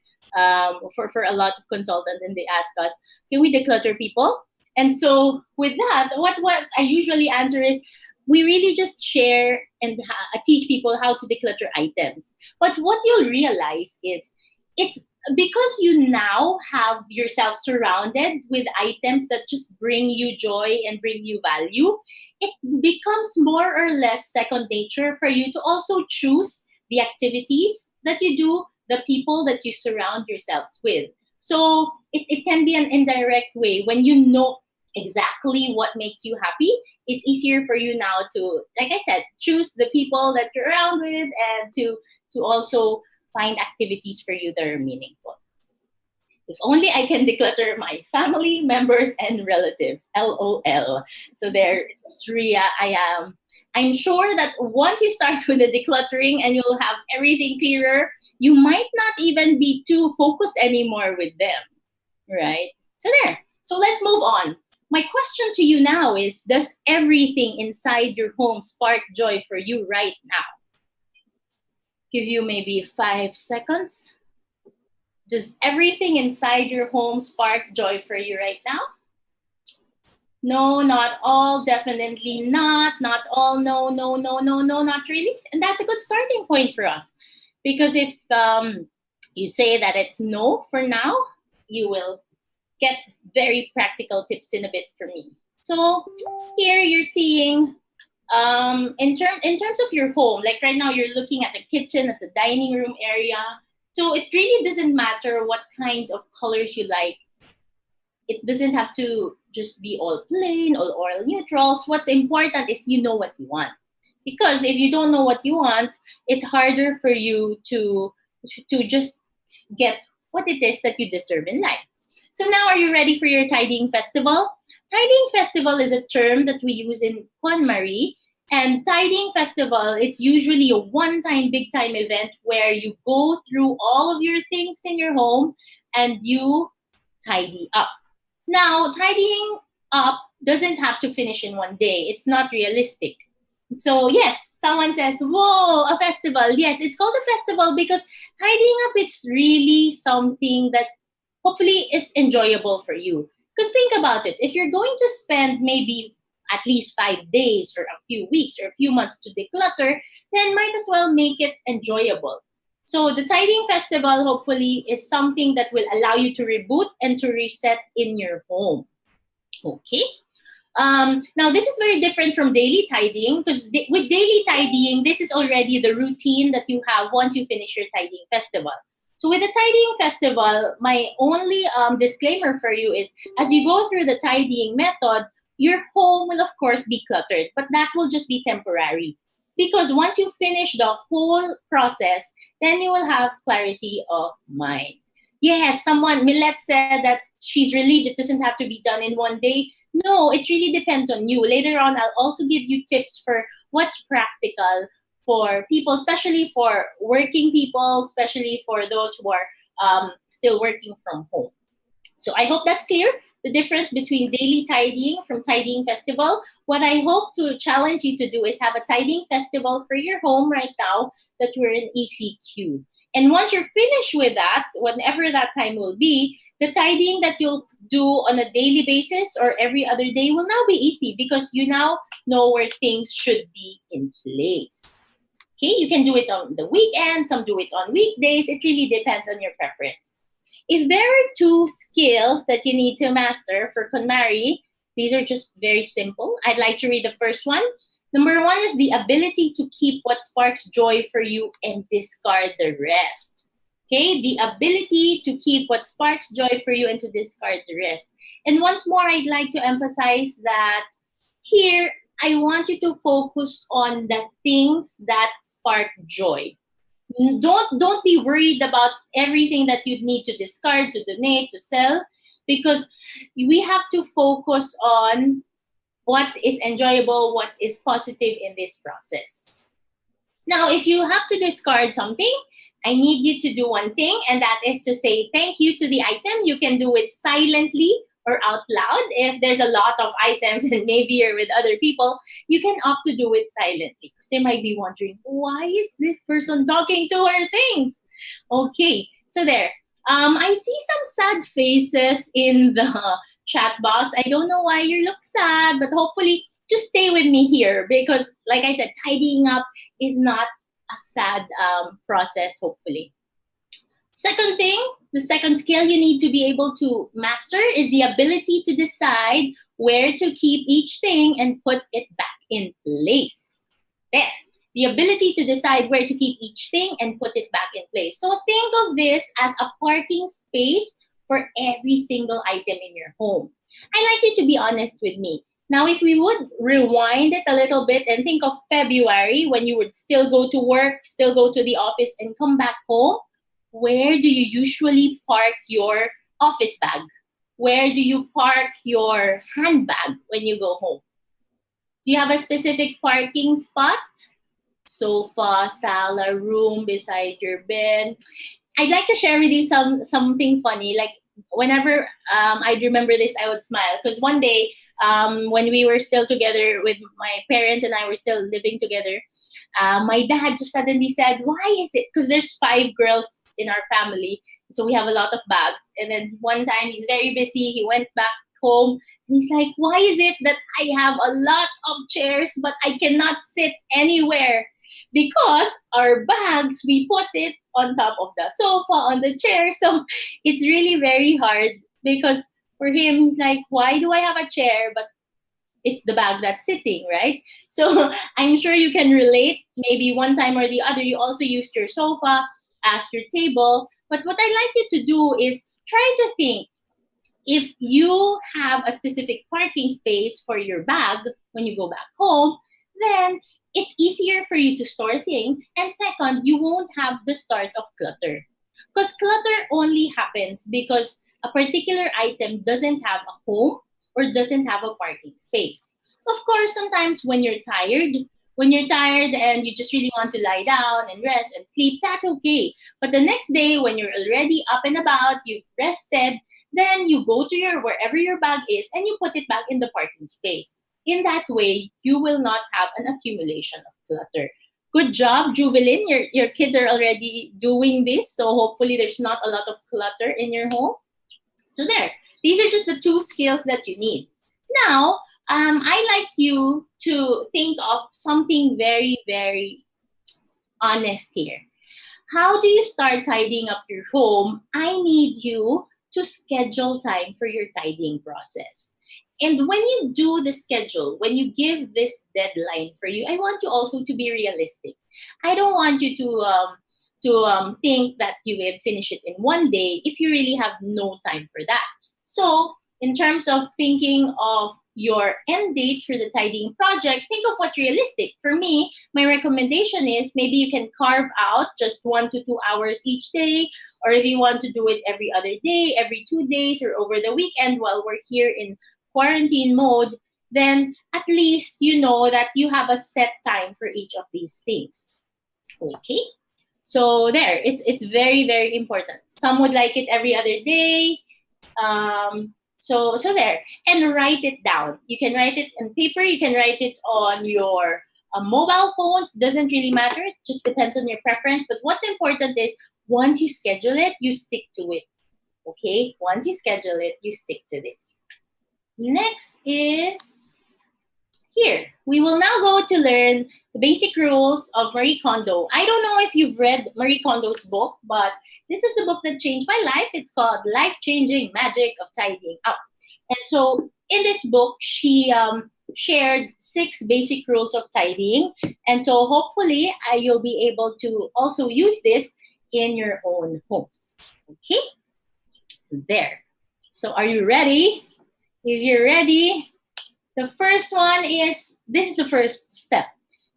for a lot of consultants, and they ask us, can we declutter people? And so with that, what I usually answer is, we really just share and teach people how to declutter items. But what you'll realize is, it's because you now have yourself surrounded with items that just bring you joy and bring you value, it becomes more or less second nature for you to also choose the activities that you do, the people that you surround yourselves with. So it can be an indirect way. When you know exactly what makes you happy, it's easier for you now to, like I said, choose the people that you're around with, and to also find activities for you that are meaningful. If only I can declutter my family members and relatives. LOL. So there, Ria, I'm sure that once you start with the decluttering and you'll have everything clearer, you might not even be too focused anymore with them, right? So there. So let's move on. My question to you now is, does everything inside your home spark joy for you right now? Give you maybe 5 seconds. Does everything inside your home spark joy for you right now? No, not all, definitely not. Not all, no, not really. And that's a good starting point for us. Because if you say that it's no for now, you will get very practical tips in a bit for me. So here you're seeing, in terms of your home, like right now you're looking at the kitchen, at the dining room area. So it really doesn't matter what kind of colors you like. It doesn't have to just be all plain, all oil neutrals. What's important is you know what you want. Because if you don't know what you want, it's harder for you to just get what it is that you deserve in life. So now, are you ready for your tidying festival? Tidying festival is a term that we use in KonMari. And tidying festival, it's usually a one-time, big-time event where you go through all of your things in your home and you tidy up. Now, tidying up doesn't have to finish in one day. It's not realistic. So yes, someone says, whoa, a festival. Yes, it's called a festival because tidying up, it's really something that hopefully is enjoyable for you. Because think about it. If you're going to spend maybe at least 5 days or a few weeks or a few months to declutter, then might as well make it enjoyable. So the tidying festival hopefully is something that will allow you to reboot and to reset in your home. Okay. Now this is very different from daily tidying, because with daily tidying, this is already the routine that you have once you finish your tidying festival. So with the tidying festival, my only disclaimer for you is, as you go through the tidying method, your home will of course be cluttered, but that will just be temporary. Because once you finish the whole process, then you will have clarity of mind. Yes, Millet said that she's relieved it doesn't have to be done in one day. No, it really depends on you. Later on, I'll also give you tips for what's practical for people, especially for working people, especially for those who are still working from home. So I hope that's clear, the difference between daily tidying from tidying festival. What I hope to challenge you to do is have a tidying festival for your home right now that we're in ECQ. And once you're finished with that, whenever that time will be, the tidying that you'll do on a daily basis or every other day will now be easy because you now know where things should be in place. Okay, you can do it on the weekend, some do it on weekdays. It really depends on your preference. If there are 2 skills that you need to master for KonMari, these are just very simple. I'd like to read the first one. Number 1 is the ability to keep what sparks joy for you and discard the rest. Okay, the ability to keep what sparks joy for you and to discard the rest. And once more, I'd like to emphasize that here, I want you to focus on the things that spark joy. Don't be worried about everything that you need to discard, to donate, to sell, because we have to focus on what is enjoyable, what is positive in this process. Now, if you have to discard something, I need you to do one thing, and that is to say thank you to the item. You can do it silently or out loud. If there's a lot of items and maybe you're with other people, you can opt to do it silently because they might be wondering, why is this person talking to her things? Okay, so there. I see some sad faces in the chat box. I don't know why you look sad, but hopefully just stay with me here because, like I said, tidying up is not a sad process, hopefully. Second thing, the second skill you need to be able to master is the ability to decide where to keep each thing and put it back in place. There. The ability to decide where to keep each thing and put it back in place. So think of this as a parking space for every single item in your home. I'd like you to be honest with me. Now, if we would rewind it a little bit and think of February when you would still go to work, still go to the office and come back home, where do you usually park your office bag? Where do you park your handbag when you go home? Do you have a specific parking spot? Sofa, sala, room beside your bed. I'd like to share with you something funny. Like whenever I'd remember this, I would smile because one day when we were still together with my parents and I were still living together, my dad just suddenly said, "Why is it?" Because there's 5 girls in our family, so we have a lot of bags. And then one time he's very busy. He went back home. And he's like, "Why is it that I have a lot of chairs but I cannot sit anywhere?" Because our bags, we put it on top of the sofa, on the chair. So it's really very hard because for him, he's like, why do I have a chair? But it's the bag that's sitting, right? So I'm sure you can relate. Maybe one time or the other, you also used your sofa as your table. But what I'd like you to do is try to think, if you have a specific parking space for your bag when you go back home, then it's easier for you to store things. And second, you won't have the start of clutter. Because clutter only happens because a particular item doesn't have a home or doesn't have a parking space. Of course, sometimes when you're tired and you just really want to lie down and rest and sleep, that's okay. But the next day, when you're already up and about, you've rested, then you go to wherever your bag is and you put it back in the parking space. In that way, you will not have an accumulation of clutter. Good job, Juvelin. Your kids are already doing this, so hopefully there's not a lot of clutter in your home. So there, these are just the 2 skills that you need. Now, I'd like you to think of something very, very honest here. How do you start tidying up your home? I need you to schedule time for your tidying process. And when you do the schedule, when you give this deadline for you, I want you also to be realistic. I don't want you to think that you will finish it in one day if you really have no time for that. So in terms of thinking of your end date for the tidying project, think of what's realistic. For me, my recommendation is maybe you can carve out just 1 to 2 hours each day, or if you want to do it every other day, every 2 days, or over the weekend while we're here in quarantine mode, then at least you know that you have a set time for each of these things. Okay, so there, it's very, very important. Some would like it every other day. So there, and write it down. You can write it on paper. You can write it on your mobile phones. Doesn't really matter. It just depends on your preference. But what's important is once you schedule it, you stick to it. Okay, once you schedule it, you stick to this. Next is here. We will now go to learn the basic rules of Marie Kondo. I don't know if you've read Marie Kondo's book, but this is the book that changed my life. It's called Life-Changing Magic of Tidying Up. And so in this book, she shared 6 basic rules of tidying. And so hopefully you'll be able to also use this in your own homes. Okay? There. So are you ready? If you're ready, the first one is, this is the first step.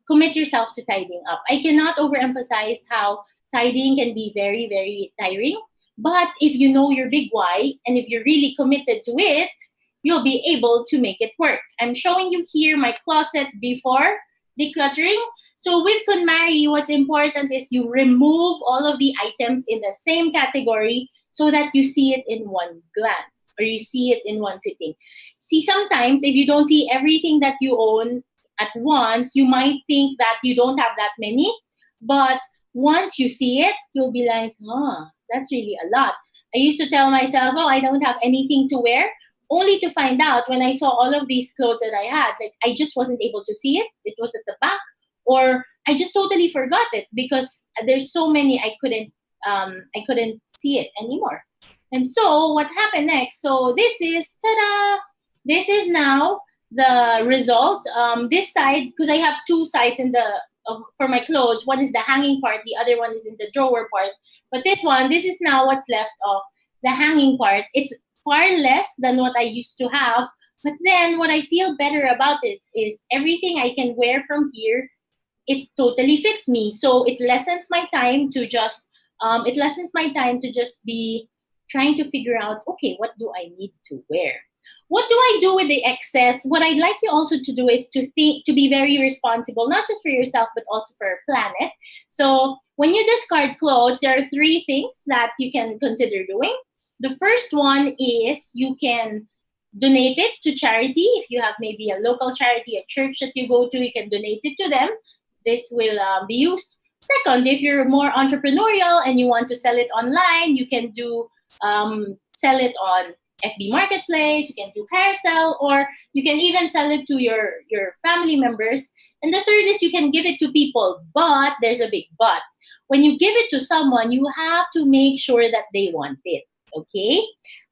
Commit yourself to tidying up. I cannot overemphasize how tidying can be very, very tiring. But if you know your big why, and if you're really committed to it, you'll be able to make it work. I'm showing you here my closet before decluttering. So with KonMari, what's important is you remove all of the items in the same category so that you see it in one glance or you see it in one sitting. See, sometimes if you don't see everything that you own at once, you might think that you don't have that many. But once you see it, you'll be like, that's really a lot. I used to tell myself, I don't have anything to wear, only to find out when I saw all of these clothes that I had, like I just wasn't able to see it. It was at the back, or I just totally forgot it because there's so many I couldn't see it anymore. And so what happened next? So this is, ta-da! This is now the result. This side, because I have two sides in the for my clothes. One is the hanging part, the other one is in the drawer part. But this is now what's left of the hanging part. It's far less than what I used to have. But then what I feel better about it is everything I can wear from here, it totally fits me. So it lessens my time to just be trying to figure out, okay, what do I need to wear? What do I do with the excess? What I'd like you also to do is to be very responsible, not just for yourself, but also for our planet. So when you discard clothes, there are three things that you can consider doing. The first one is you can donate it to charity. If you have maybe a local charity, a church that you go to, you can donate it to them. This will be used. Second, if you're more entrepreneurial and you want to sell it online, you can do sell it on FB Marketplace, you can do carousel, or you can even sell it to your family members. And the third is you can give it to people, but there's a big but. When you give it to someone, you have to make sure that they want it, okay?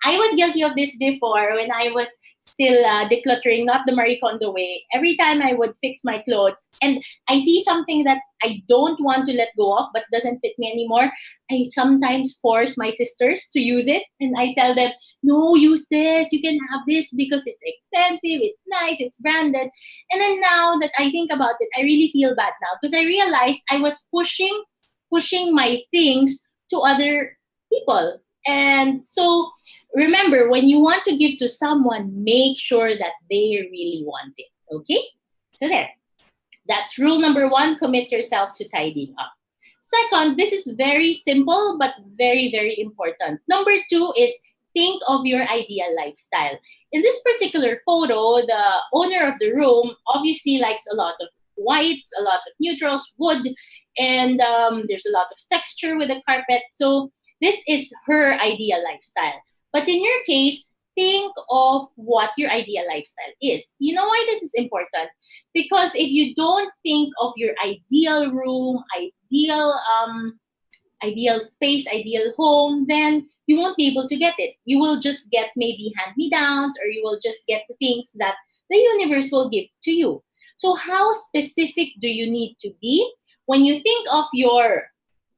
I was guilty of this before when I was still decluttering, not the Marie Kondo way. Every time I would fix my clothes and I see something that I don't want to let go of but doesn't fit me anymore, I sometimes force my sisters to use it. And I tell them, no, use this. You can have this because it's expensive, it's nice, it's branded. And then now that I think about it, I really feel bad now because I realized I was pushing my things to other people. And so remember, when you want to give to someone, make sure that they really want it. Okay? So there. That's rule number 1, commit yourself to tidying up. Second, this is very simple but very, very important. Number 2 is think of your ideal lifestyle. In this particular photo, the owner of the room obviously likes a lot of whites, a lot of neutrals, wood, and there's a lot of texture with the carpet. So this is her ideal lifestyle. But in your case, think of what your ideal lifestyle is. You know why this is important? Because if you don't think of your ideal room, ideal space, ideal home, then you won't be able to get it. You will just get maybe hand-me-downs, or you will just get the things that the universe will give to you. So how specific do you need to be? When you think of your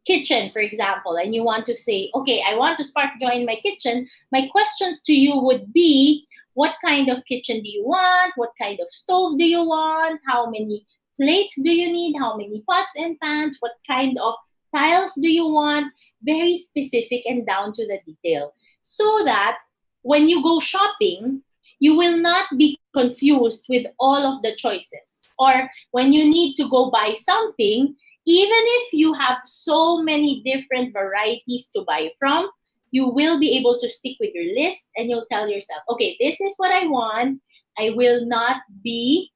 kitchen, for example, and you want to say, okay, I want to spark joy in my kitchen, my questions to you would be, what kind of kitchen do you want? What kind of stove do you want? How many plates do you need? How many pots and pans? What kind of tiles do you want? Very specific and down to the detail. So that when you go shopping, you will not be confused with all of the choices. Or when you need to go buy something, even if you have so many different varieties to buy from, you will be able to stick with your list and you'll tell yourself, okay, this is what I want. I will not be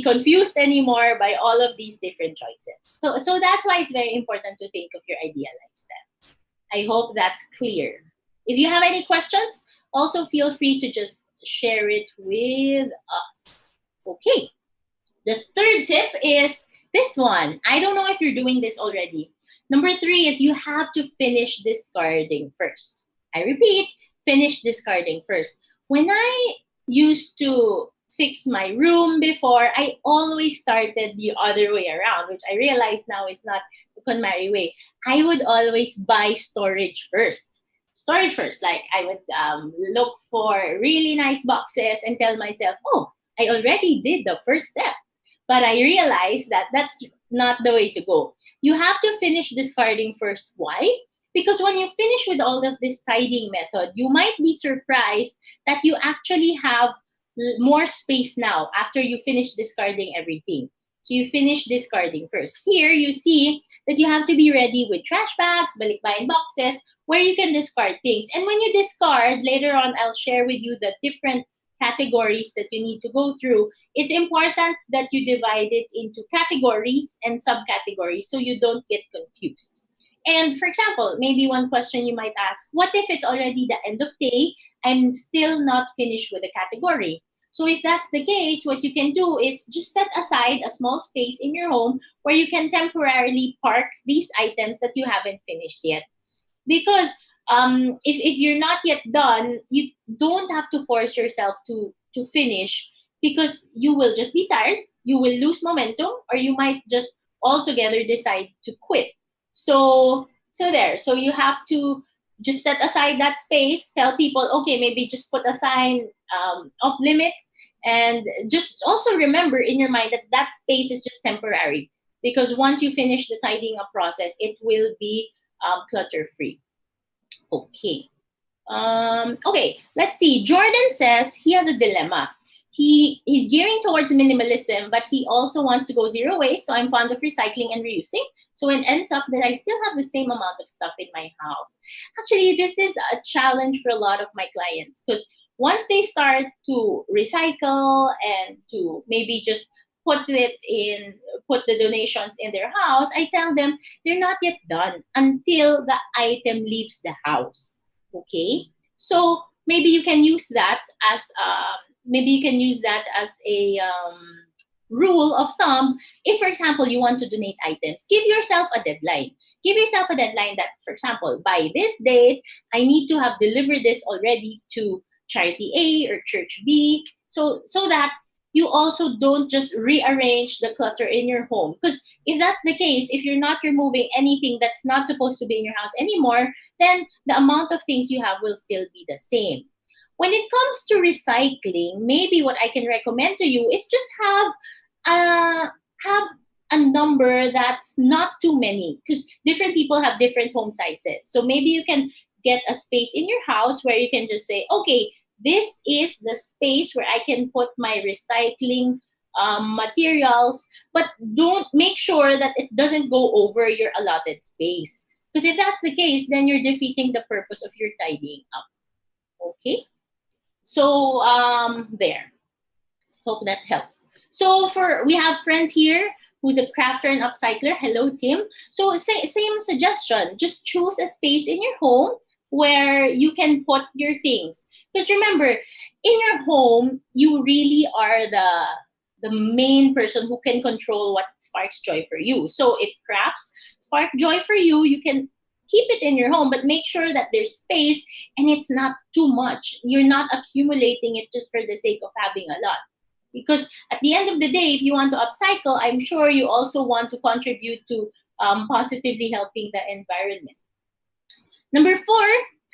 confused anymore by all of these different choices. So that's why it's very important to think of your ideal lifestyle. I hope that's clear. If you have any questions, also feel free to just share it with us. Okay. The third tip is this one. I don't know if you're doing this already. Number 3 is you have to finish discarding first. I repeat, finish discarding first. When I used to fix my room before, I always started the other way around, which I realize now it's not the KonMari way. I would always buy storage first. Like I would look for really nice boxes and tell myself, oh, I already did the first step. But I realized that that's not the way to go. You have to finish discarding first. Why? Because when you finish with all of this tidying method, you might be surprised that you actually have more space now after you finish discarding everything. So you finish discarding first. Here you see that you have to be ready with trash bags, balikbayan boxes, where you can discard things. And when you discard, later on I'll share with you the different categories that you need to go through. It's important that you divide it into categories and subcategories so you don't get confused. And for example, maybe one question you might ask, what if it's already the end of day, I'm still not finished with the category? So if that's the case, what you can do is just set aside a small space in your home where you can temporarily park these items that you haven't finished yet. Because if you're not yet done, you don't have to force yourself to finish, because you will just be tired, you will lose momentum, or you might just altogether decide to quit. So there. So you have to just set aside that space, tell people, okay, maybe just put a sign off limits, and just also remember in your mind that that space is just temporary, because once you finish the tidying up process, it will be clutter-free. Okay. Okay, let's see. Jordan says he has a dilemma. He's gearing towards minimalism, but he also wants to go zero waste. So I'm fond of recycling and reusing. So it ends up that I still have the same amount of stuff in my house. Actually, this is a challenge for a lot of my clients, because once they start to recycle and to maybe just put the donations in their house, I tell them they're not yet done until the item leaves the house. Okay, so maybe you can use that as a rule of thumb. If, for example, you want to donate items, give yourself a deadline. Give yourself a deadline that, for example, by this date, I need to have delivered this already to charity A or church B, so that you also don't just rearrange the clutter in your home. Because if that's the case, if you're not removing anything that's not supposed to be in your house anymore, then the amount of things you have will still be the same. When it comes to recycling, maybe what I can recommend to you is just have a number that's not too many, because different people have different home sizes. So maybe you can get a space in your house where you can just say, okay, this is the space where I can put my recycling materials, but don't make sure that it doesn't go over your allotted space. Because if that's the case, then you're defeating the purpose of your tidying up. Okay? So there. Hope that helps. So we have friends here who's a crafter and upcycler. Hello, Tim. So same suggestion. Just choose a space in your home where you can put your things. Because remember, in your home, you really are the main person who can control what sparks joy for you. So if crafts spark joy for you, you can keep it in your home, but make sure that there's space and it's not too much. You're not accumulating it just for the sake of having a lot. Because at the end of the day, if you want to upcycle, I'm sure you also want to contribute to positively helping the environment. Number 4,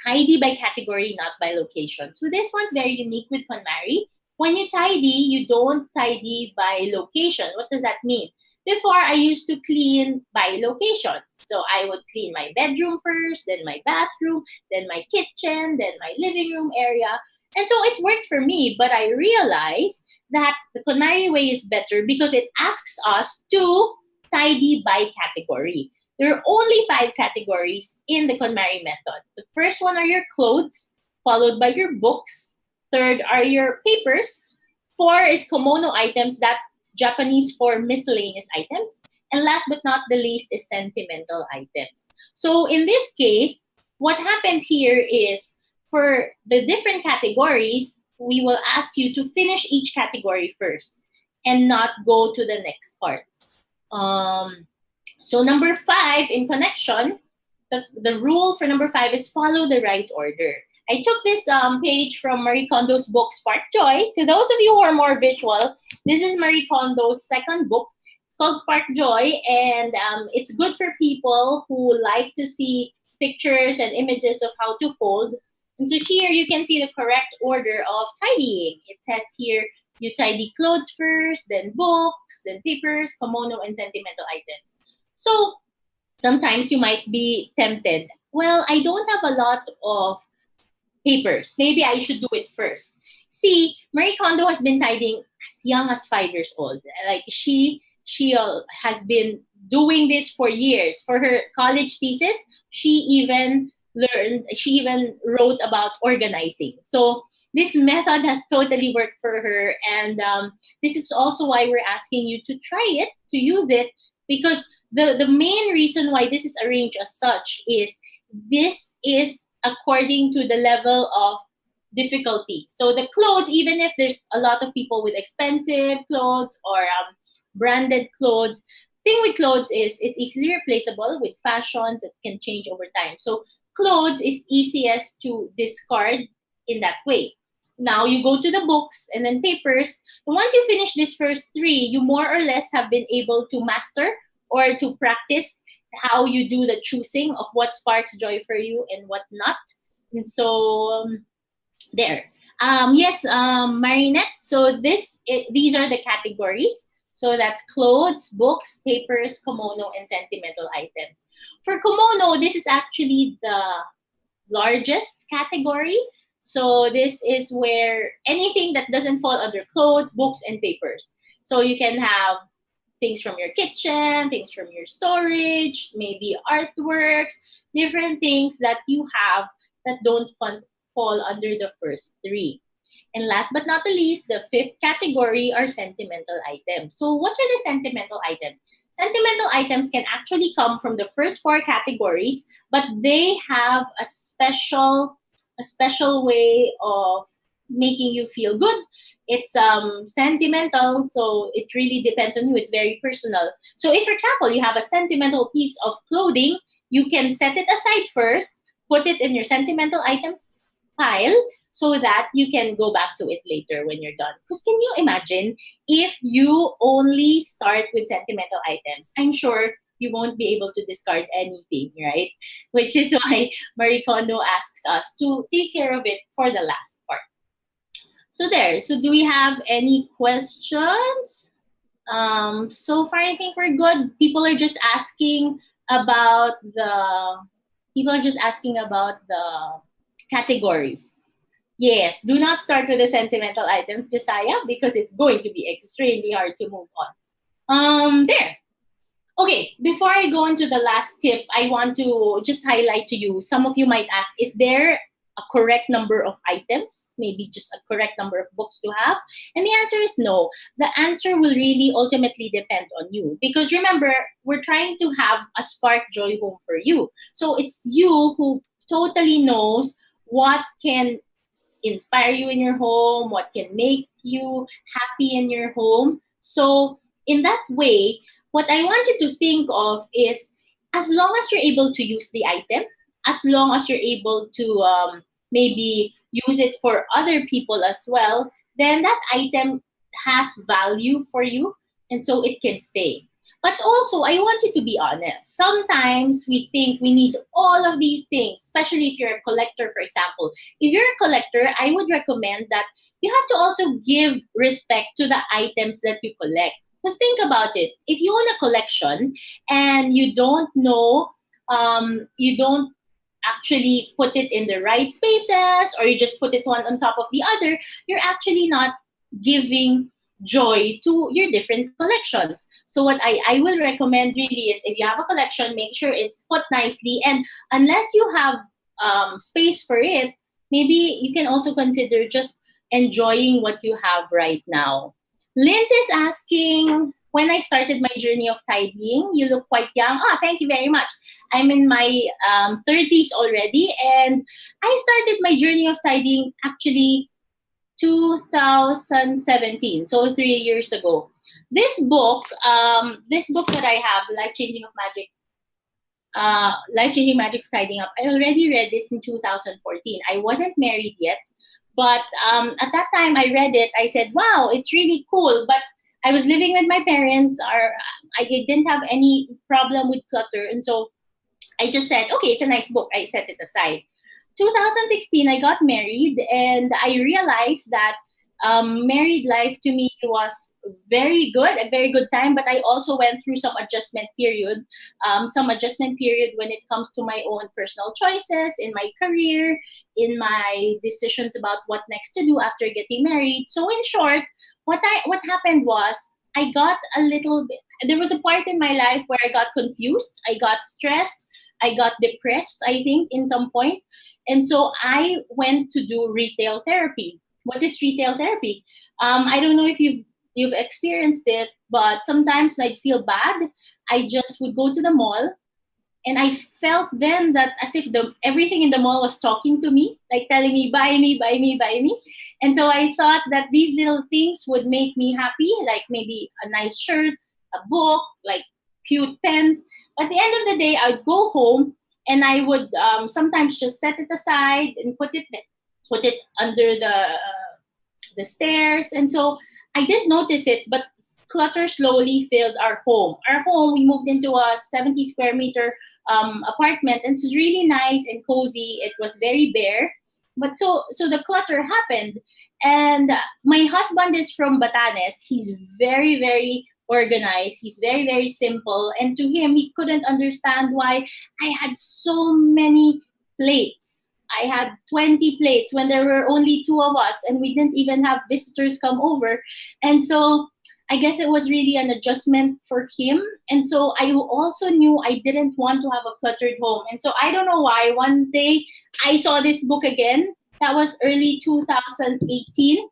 tidy by category, not by location. So this one's very unique with KonMari. When you tidy, you don't tidy by location. What does that mean? Before, I used to clean by location. So I would clean my bedroom first, then my bathroom, then my kitchen, then my living room area. And so it worked for me, but I realized that the KonMari way is better because it asks us to tidy by category. There are only 5 categories in the KonMari method. The first one are your clothes, followed by your books. 3rd are your papers. 4 is komono items, that's Japanese for miscellaneous items. And last but not the least is sentimental items. So in this case, what happens here is for the different categories, we will ask you to finish each category first and not go to the next part. So number 5 in connection, the rule for number 5 is follow the right order. I took this page from Marie Kondo's book, Spark Joy. To those of you who are more visual, this is Marie Kondo's second book. It's called Spark Joy, and it's good for people who like to see pictures and images of how to fold. And so here you can see the correct order of tidying. It says here, you tidy clothes first, then books, then papers, komono, and sentimental items. So sometimes you might be tempted. well, I don't have a lot of papers. Maybe I should do it first. See, Marie Kondo has been tidying as young as 5 years old. Like she has been doing this for years. For her college thesis, she even wrote about organizing. So this method has totally worked for her. And this is also why we're asking you to try it, to use it, because the main reason why this is arranged as such is this is according to the level of difficulty. So the clothes, even if there's a lot of people with expensive clothes or branded clothes, thing with clothes is it's easily replaceable with fashions that can change over time. So clothes is easiest to discard in that way. Now you go to the books and then papers. And once you finish these first three, you more or less have been able to master or to practice how you do the choosing of what sparks joy for you and what not. And so there. Yes, Marinette. So these are the categories. So that's clothes, books, papers, kimono, and sentimental items. For kimono, this is actually the largest category. So this is where anything that doesn't fall under clothes, books, and papers. So you can have things from your kitchen, things from your storage, maybe artworks, different things that you have that don't fall under the first three. And last but not the least, the fifth category are sentimental items. So what are the sentimental items? Sentimental items can actually come from the first four categories, but they have a special way of making you feel good. It's sentimental, so it really depends on you. It's very personal. So if, for example, you have a sentimental piece of clothing, you can set it aside first, put it in your sentimental items pile, so that you can go back to it later when you're done. Because can you imagine if you only start with sentimental items? I'm sure you won't be able to discard anything, right? Which is why Marie Kondo asks us to take care of it for the last part. So there. So do we have any questions? So far, I think we're good. People are just asking about the categories. Yes, do not start with the sentimental items, Josiah, because it's going to be extremely hard to move on. There. Okay, before I go into the last tip, I want to just highlight to you, some of you might ask, is there a correct number of items? Maybe just a correct number of books to have? And the answer is no. The answer will really ultimately depend on you. Because remember, we're trying to have a spark joy home for you. So it's you who totally knows what can inspire you in your home, what can make you happy in your home. So in that way, what I want you to think of is, as long as you're able to use the item, as long as you're able to maybe use it for other people as well, then that item has value for you, and so it can stay. But also, I want you to be honest. Sometimes we think we need all of these things, especially if you're a collector, for example. If you're a collector, I would recommend that you have to also give respect to the items that you collect. Because think about it. If you own a collection and you don't know, you don't actually put it in the right spaces, or you just put it one on top of the other, you're actually not giving joy to your different collections. So what I will recommend really is, if you have a collection, make sure it's put nicely. And unless you have space for it, maybe you can also consider just enjoying what you have right now. Linz is asking, when I started my journey of tidying, you look quite young. Thank you very much. I'm in my 30s already, and I started my journey of tidying actually 2017, so 3 years ago. This book that I have, Life-Changing Magic of Tidying Up, I already read this in 2014. I wasn't married yet, but at that time I read it. I said, wow, it's really cool. But I was living with my parents, I didn't have any problem with clutter, and so I just said, okay, it's a nice book. I set it aside. 2016, I got married, and I realized that Married life to me was very good, a very good time, but I also went through some adjustment period, when it comes to my own personal choices in my career, in my decisions about what next to do after getting married. So in short, what happened was I got a little bit, there was a part in my life where I got confused, I got stressed, I got depressed, I think, in some point. And so I went to do retail therapy. What is retail therapy? I don't know if you've experienced it, but sometimes I'd feel bad. I just would go to the mall, and I felt then that as if everything in the mall was talking to me, like telling me, buy me, buy me, buy me. And so I thought that these little things would make me happy, like maybe a nice shirt, a book, like cute pens. At the end of the day, I'd go home and I would sometimes just set it aside and put it under the stairs. And so I didn't notice it, but clutter slowly filled our home. Our home, we moved into a 70 square meter apartment, and it's really nice and cozy. It was very bare, but so the clutter happened. And my husband is from Batanes. He's very, very organized. He's very, very simple. And to him, he couldn't understand why I had so many plates. I had 20 plates when there were only two of us, and we didn't even have visitors come over. And so I guess it was really an adjustment for him. And so I also knew I didn't want to have a cluttered home. And so I don't know why, one day I saw this book again. That was early 2018.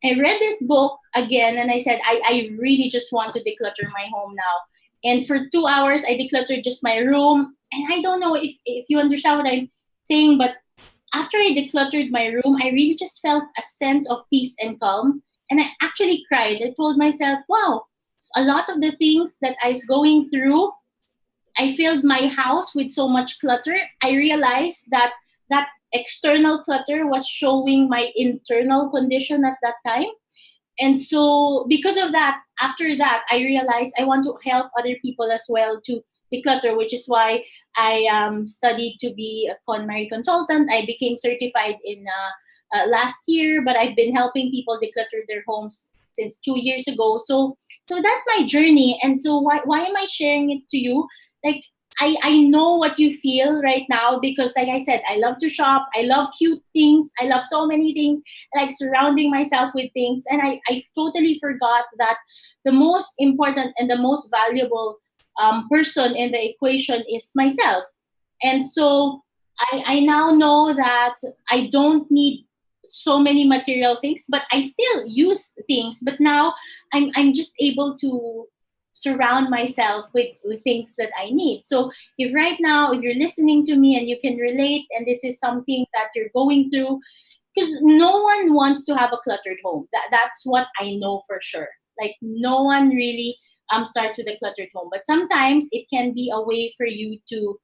I read this book again, and I said, I really just want to declutter my home now. And for 2 hours, I decluttered just my room. And I don't know if you understand what I'm saying, but after I decluttered my room, I really just felt a sense of peace and calm. And I actually cried. I told myself, wow, a lot of the things that I was going through, I filled my house with so much clutter. I realized that external clutter was showing my internal condition at that time. And so because of that, after that, I realized I want to help other people as well to declutter, which is why I studied to be a KonMari consultant. I became certified in last year, but I've been helping people declutter their homes since 2 years ago. So that's my journey. And so why am I sharing it to you? Like, I know what you feel right now, because like I said, I love to shop. I love cute things. I love so many things, like surrounding myself with things. And I totally forgot that the most important and the most valuable person in the equation is myself. And so I now know that I don't need so many material things, but I still use things. But now I'm just able to surround myself with things that I need. So if you're listening to me and you can relate, and this is something that you're going through, because no one wants to have a cluttered home. That's what I know for sure. Like, no one really starts with a cluttered home, but sometimes it can be a way for you to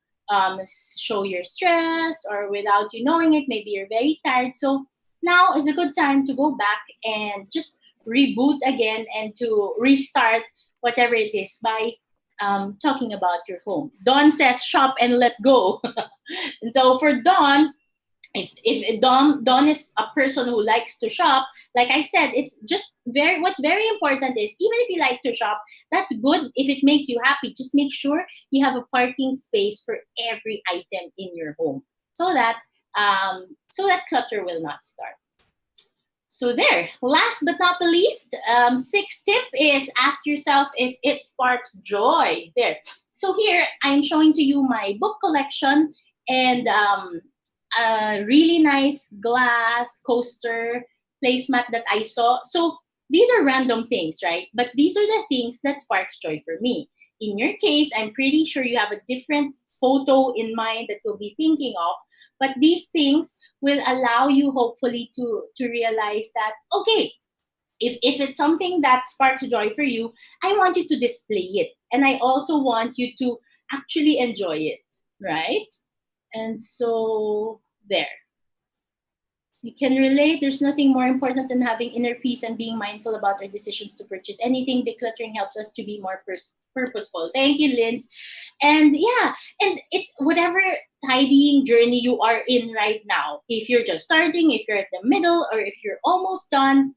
show your stress, or without you knowing it, maybe you're very tired. So now is a good time to go back and just reboot again and to restart whatever it is by talking about your home. Dawn says shop and let go. And so for Dawn, if Dawn is a person who likes to shop, like I said, it's just what's very important is, even if you like to shop, that's good if it makes you happy. Just make sure you have a parking space for every item in your home, so that clutter will not start. So there, last but not the least, sixth tip is ask yourself if it sparks joy. There. So here, I'm showing to you my book collection, and a really nice glass coaster placemat that I saw. So these are random things, right? But these are the things that sparks joy for me. In your case, I'm pretty sure you have a different photo in mind that you'll be thinking of. But these things will allow you, hopefully, to realize that, okay, if it's something that sparks joy for you, I want you to display it. And I also want you to actually enjoy it, right? And so there. You can relate. There's nothing more important than having inner peace and being mindful about our decisions to purchase anything. Decluttering helps us to be more Purposeful. Thank you, Linz. And yeah, and it's whatever tidying journey you are in right now. If you're just starting, if you're at the middle, or if you're almost done,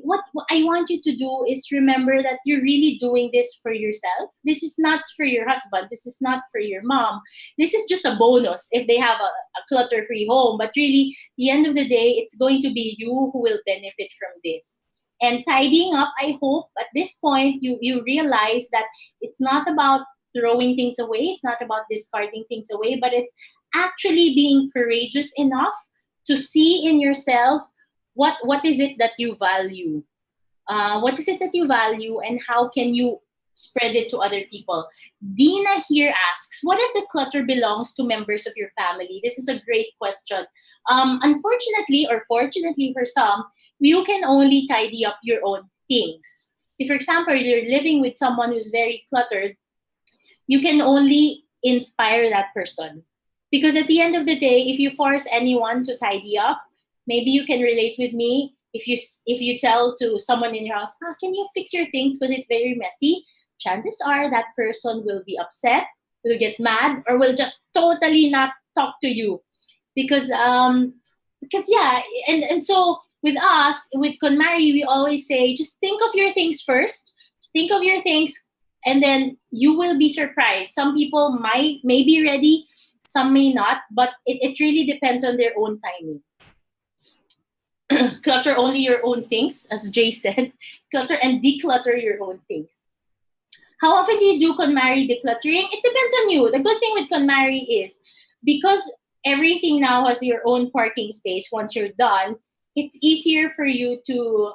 what I want you to do is remember that you're really doing this for yourself. This is not for your husband. This is not for your mom. This is just a bonus if they have a clutter-free home. But really, at the end of the day, it's going to be you who will benefit from this. And tidying up, I hope at this point you realize that it's not about throwing things away. It's not about discarding things away, but it's actually being courageous enough to see in yourself what is it that you value. What is it that you value, and how can you spread it to other people? Dina here asks, what if the clutter belongs to members of your family? This is a great question. Unfortunately, or fortunately for some, you can only tidy up your own things. If, for example, you're living with someone who's very cluttered, you can only inspire that person. Because at the end of the day, if you force anyone to tidy up, maybe you can relate with me. If you tell to someone in your house, can you fix your things because it's very messy? Chances are that person will be upset, will get mad, or will just totally not talk to you. Because yeah, and so with us, with KonMari, we always say, just think of your things first. Think of your things, and then you will be surprised. Some people may be ready, some may not, but it really depends on their own timing. Clutter only your own things, as Jay said. Clutter and declutter your own things. How often do you do KonMari decluttering? It depends on you. The good thing with KonMari is, because everything now has your own parking space once you're done, it's easier for you to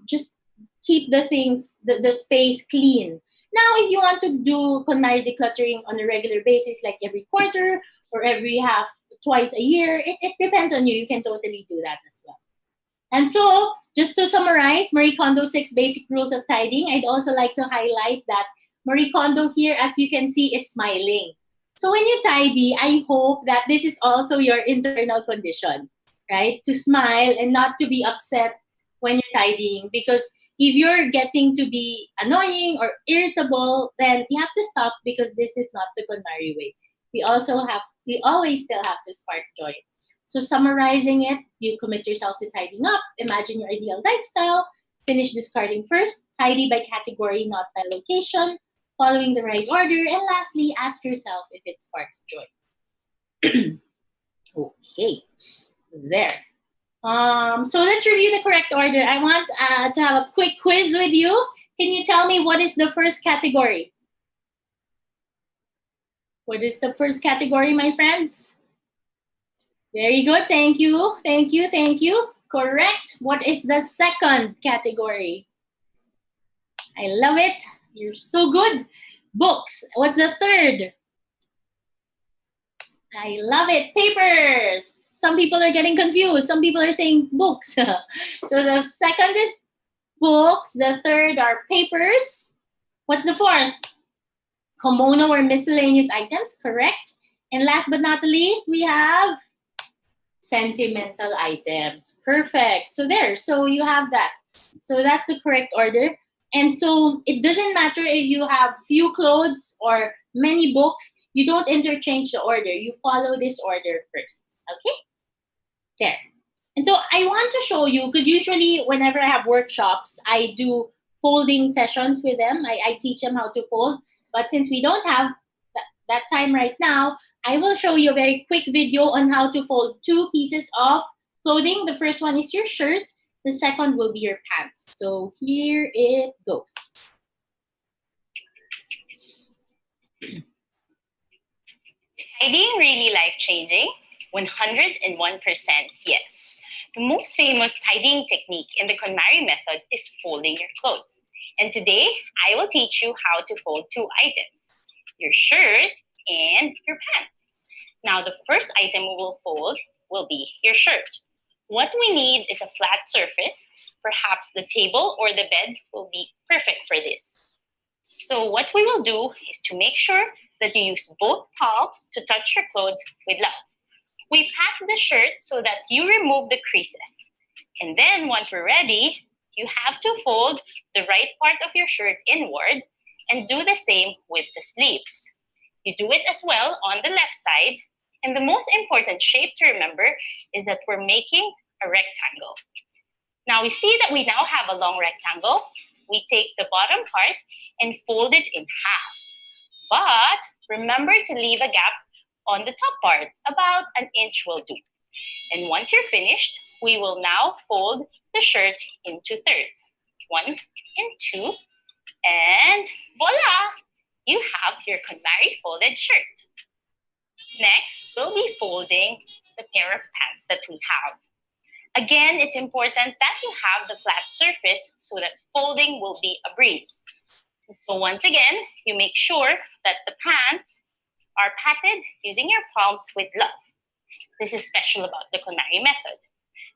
just keep the things, the space clean. Now, if you want to do KonMari decluttering on a regular basis, like every quarter or twice a year, it depends on you. You can totally do that as well. And so, just to summarize, Marie Kondo's 6 basic rules of tidying, I'd also like to highlight that Marie Kondo here, as you can see, is smiling. So when you tidy, I hope that this is also your internal condition, right? To smile and not to be upset when you're tidying, because if you're getting to be annoying or irritable, then you have to stop, because this is not the KonMari way. We always still have to spark joy. So summarizing it, you commit yourself to tidying up, imagine your ideal lifestyle, finish discarding first, tidy by category, not by location, following the right order, and lastly, ask yourself if it sparks joy. Okay, there. So let's review the correct order. I want to have a quick quiz with you. Can you tell me what is the first category? What is the first category, my friends? Very good. Thank you. Thank you. Thank you. Correct. What is the second category? I love it. You're so good. Books. What's the third? I love it. Papers. Some people are getting confused. Some people are saying books. So the second is books. The third are papers. What's the fourth? Kimono or miscellaneous items. Correct. And last but not least, we have sentimental items. Perfect. So there. So you have that. So that's the correct order. And so it doesn't matter if you have few clothes or many books. You don't interchange the order. You follow this order first. Okay? There. And so I want to show you, because usually whenever I have workshops, I do folding sessions with them. I teach them how to fold. But since we don't have that time right now, I will show you a very quick video on how to fold 2 pieces of clothing. The first one is your shirt. The second will be your pants. So here it goes. Tidying really life-changing? 101% yes. The most famous tidying technique in the KonMari method is folding your clothes. And today, I will teach you how to fold 2 items, your shirt and your pants. Now, the first item we will fold will be your shirt. What we need is a flat surface. Perhaps the table or the bed will be perfect for this. So what we will do is to make sure that you use both palms to touch your clothes with love. We pat the shirt so that you remove the creases. And then once we're ready, you have to fold the right part of your shirt inward And do the same with the sleeves. You do it as well on the left side. And the most important shape to remember is that we're making a rectangle. Now we see that we now have a long rectangle. We take the bottom part and fold it in half. But remember to leave a gap on the top part, about an inch will do. And once you're finished, we will now fold the shirt into thirds. 1 and 2, and voila! You have your KonMari folded shirt. Next, we'll be folding the pair of pants that we have. Again, it's important that you have the flat surface so that folding will be a breeze. And so once again, you make sure that the pants are patted using your palms with love. This is special about the KonMari method.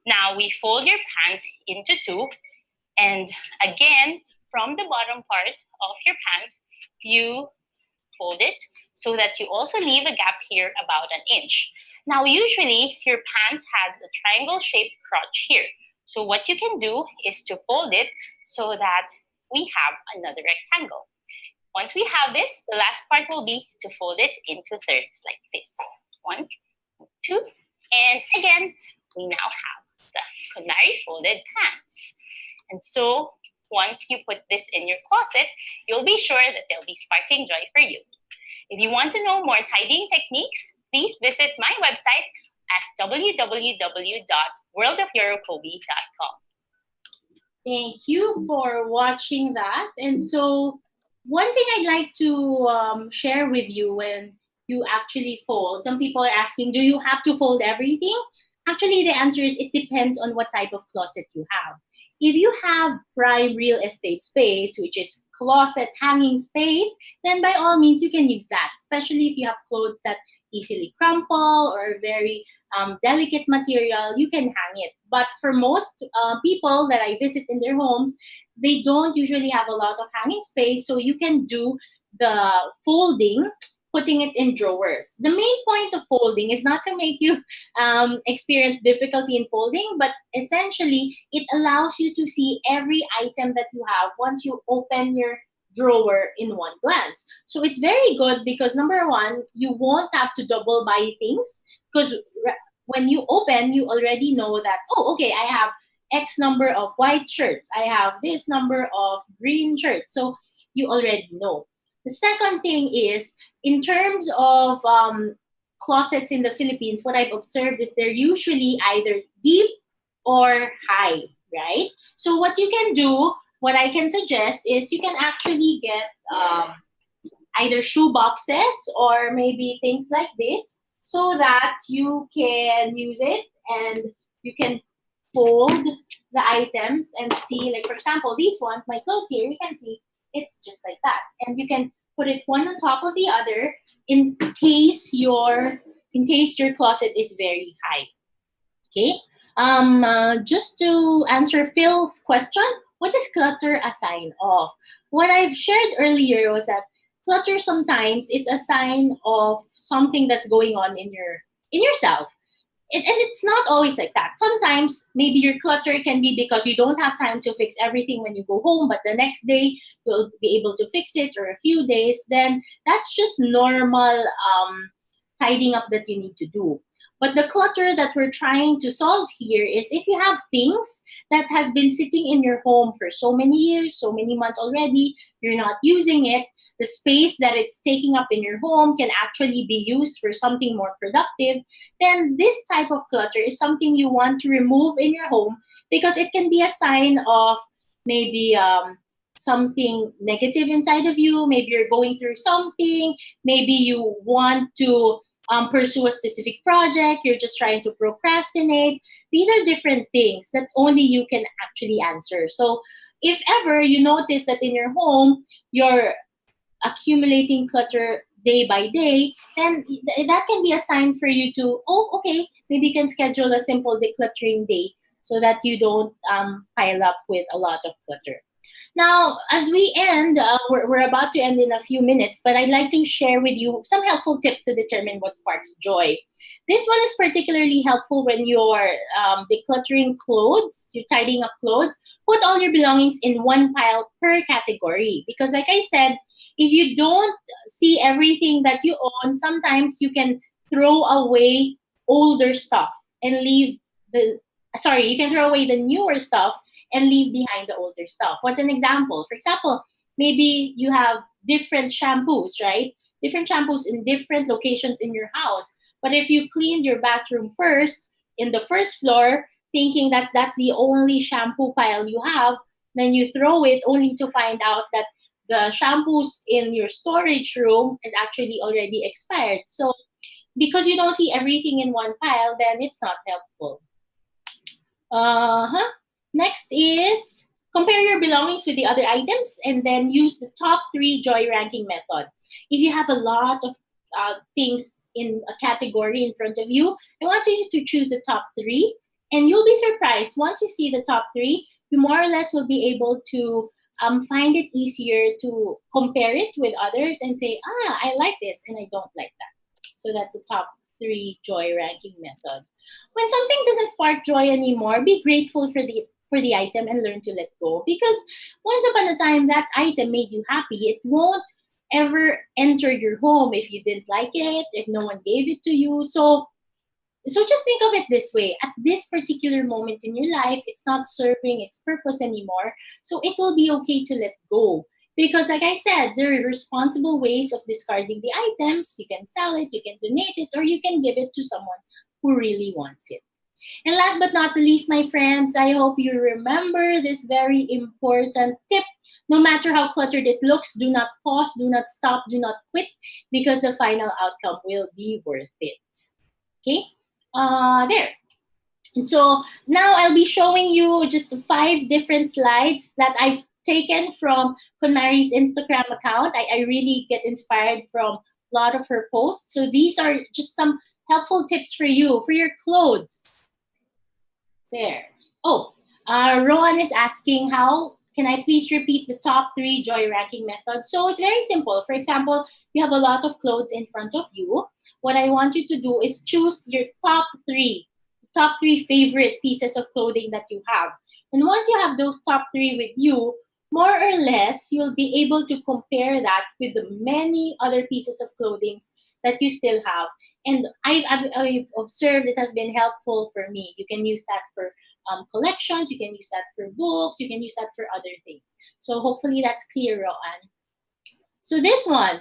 Now we fold your pants into 2, and again, from the bottom part of your pants, you fold it so that you also leave a gap here about an inch. Now, usually your pants has a triangle-shaped crotch here. So what you can do is to fold it so that we have another rectangle. Once we have this, the last part will be to fold it into thirds like this. 1, 2, and again, we now have the KonMari folded pants. And so once you put this in your closet, you'll be sure that they'll be sparking joy for you. If you want to know more tidying techniques, please visit my website at www.worldofyorokobi.com. Thank you for watching that. And so one thing I'd like to share with you when you actually fold, some people are asking, do you have to fold everything? Actually, the answer is it depends on what type of closet you have. If you have prime real estate space, which is closet hanging space, then by all means you can use that, especially if you have clothes that easily crumple or very delicate material, you can hang it. But for most people that I visit in their homes, they don't usually have a lot of hanging space, so you can do the folding, putting it in drawers. The main point of folding is not to make you experience difficulty in folding, but essentially it allows you to see every item that you have once you open your drawer in one glance. So it's very good because number one, you won't have to double buy things because when you open, you already know that, oh, okay, I have X number of white shirts. I have this number of green shirts. So you already know. The second thing is, in terms of closets in the Philippines, what I've observed is they're usually either deep or high, right? So what you can do, what I can suggest is you can actually get either shoe boxes or maybe things like this so that you can use it and you can fold the items and see, like for example, these ones, my clothes here, you can see it's just like that. And you can put it one on top of the other in case your closet is very high. Okay. Just to answer Phil's question, what is clutter a sign of? What I've shared earlier was that clutter sometimes it's a sign of something that's going on in yourself. And it's not always like that. Sometimes maybe your clutter can be because you don't have time to fix everything when you go home, but the next day you'll be able to fix it, or a few days. Then that's just normal tidying up that you need to do. But the clutter that we're trying to solve here is if you have things that has been sitting in your home for so many years, so many months already, you're not using it, the space that it's taking up in your home can actually be used for something more productive, then this type of clutter is something you want to remove in your home because it can be a sign of maybe something negative inside of you. Maybe you're going through something. Maybe you want to pursue a specific project. You're just trying to procrastinate. These are different things that only you can actually answer. So if ever you notice that in your home, you're accumulating clutter day by day, then that can be a sign for you to, oh, okay, maybe you can schedule a simple decluttering day so that you don't pile up with a lot of clutter. Now, as we end, we're about to end in a few minutes, but I'd like to share with you some helpful tips to determine what sparks joy. This one is particularly helpful when you're decluttering clothes, you're tidying up clothes. Put all your belongings in one pile per category. Because like I said, if you don't see everything that you own, sometimes you can throw away older stuff and leave you can throw away the newer stuff and leave behind the older stuff. What's an example? For example, maybe you have different shampoos, right? Different shampoos in different locations in your house. But if you cleaned your bathroom first, in the first floor, thinking that that's the only shampoo pile you have, then you throw it only to find out that the shampoos in your storage room is actually already expired. So because you don't see everything in one pile, then it's not helpful. Next is compare your belongings with the other items and then use the top 3 joy ranking method. If you have a lot of things in a category in front of you, I want you to choose the top 3, and you'll be surprised. Once you see the top 3, you more or less will be able to find it easier to compare it with others and say, I like this and I don't like that. So that's the top 3 joy ranking method. When something doesn't spark joy anymore, be grateful for the item and learn to let go. Because once upon a time, that item made you happy. It won't ever enter your home if you didn't like it, if no one gave it to you. So just think of it this way. At this particular moment in your life, it's not serving its purpose anymore. So it will be okay to let go. Because like I said, there are responsible ways of discarding the items. You can sell it, you can donate it, or you can give it to someone who really wants it. And last but not the least, my friends, I hope you remember this very important tip. No matter how cluttered it looks, do not pause, do not stop, do not quit, because the final outcome will be worth it. Okay? There. And so now I'll be showing you just 5 different slides that I've taken from KonMari's Instagram account. I really get inspired from a lot of her posts. So these are just some helpful tips for you, for your clothes. There. Rowan is asking, how can I please repeat the top 3 joy ranking method? So it's very simple. For example, you have a lot of clothes in front of you. What I want you to do is choose your top 3 favorite pieces of clothing that you have. And once you have those top 3 with you, more or less, you'll be able to compare that with the many other pieces of clothing that you still have. And I've observed it has been helpful for me. You can use that for collections, you can use that for books, you can use that for other things. So hopefully that's clear, Roan. So this one,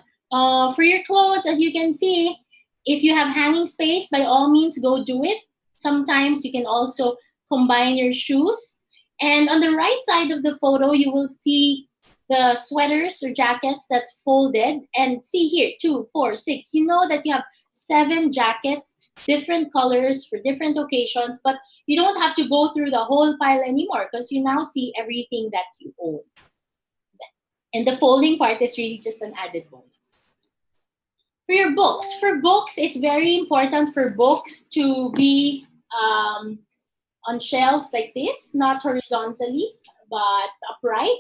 for your clothes, as you can see, if you have hanging space, by all means, go do it. Sometimes you can also combine your shoes. And on the right side of the photo, you will see the sweaters or jackets that's folded. And see here, 2, 4, 6. You know that you have 7 jackets, different colors for different occasions, but you don't have to go through the whole pile anymore because you now see everything that you own. And the folding part is really just an added bonus. For books, it's very important for books to be on shelves like this, not horizontally, but upright.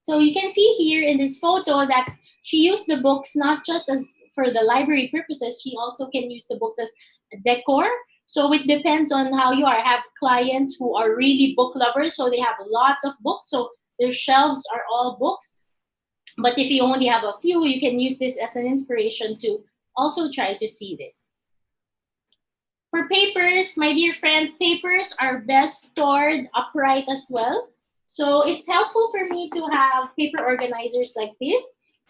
So you can see here in this photo that she used the books not just as for the library purposes, she also can use the books as a decor. So it depends on how you are. I have clients who are really book lovers, so they have lots of books, so their shelves are all books. But if you only have a few, you can use this as an inspiration to also try to see this. For papers, my dear friends, papers are best stored upright as well. So it's helpful for me to have paper organizers like this.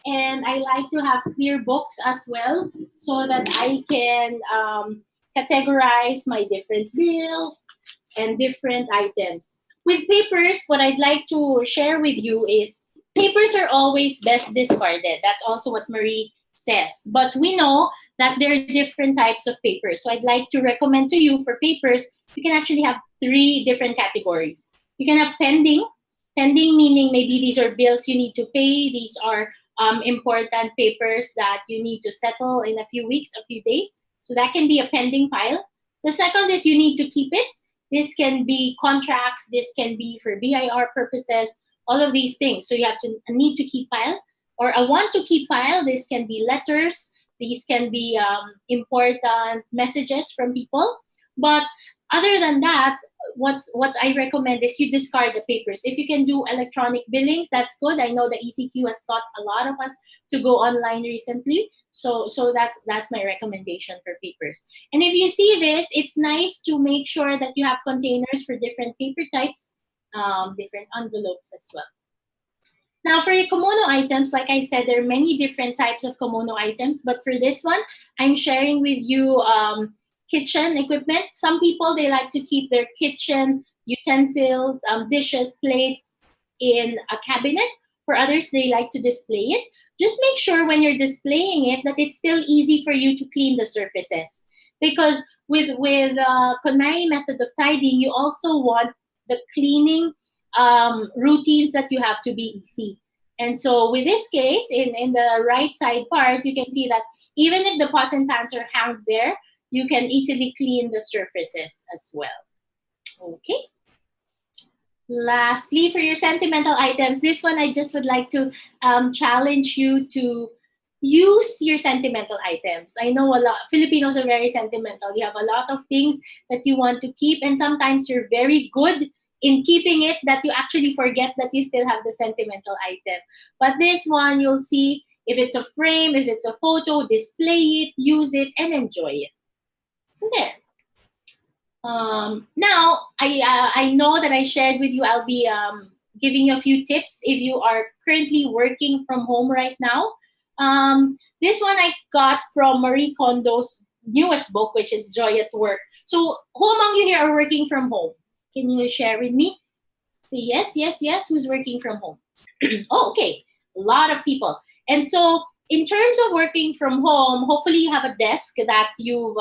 And I like to have clear books as well so that I can categorize my different bills and different items. With papers, what I'd like to share with you is papers are always best discarded. That's also what Marie says. But we know that there are different types of papers. So I'd like to recommend to you for papers, you can actually have 3 different categories. You can have pending. Pending meaning maybe these are bills you need to pay. These are important papers that you need to settle in a few weeks, a few days. So that can be a pending pile. The second is you need to keep it. This can be contracts. This can be for BIR purposes. all of these things. So you have to need to keep pile or a want to keep pile. This can be letters. These can be important messages from people. But other than that, what I recommend is you discard the papers. If you can do electronic billings, that's good. I know the ECQ has taught a lot of us to go online recently. So that's my recommendation for papers. And if you see this, it's nice to make sure that you have containers for different paper types, different envelopes as well. Now for your kimono items, like I said, there are many different types of kimono items, but for this one, I'm sharing with you kitchen equipment. Some people, they like to keep their kitchen utensils, dishes, plates in a cabinet. For others, they like to display it. Just make sure when you're displaying it that it's still easy for you to clean the surfaces. Because with KonMari method of tidying, you also want the cleaning routines that you have to be easy. And so with this case, in the right side part, you can see that even if the pots and pans are hung there, you can easily clean the surfaces as well. Okay. Lastly, for your sentimental items, this one I just would like to challenge you to use your sentimental items. I know a lot, Filipinos are very sentimental. You have a lot of things that you want to keep, and sometimes you're very good in keeping it that you actually forget that you still have the sentimental item. But this one, you'll see if it's a frame, if it's a photo, display it, use it, and enjoy it. So there. Now, I know that I shared with you, I'll be giving you a few tips if you are currently working from home right now. This one I got from Marie Kondo's newest book, which is Joy at Work. So who among you here are working from home? Can you share with me? Say yes, yes, yes. Who's working from home? Oh, okay. A lot of people. And so in terms of working from home, hopefully you have a desk that you've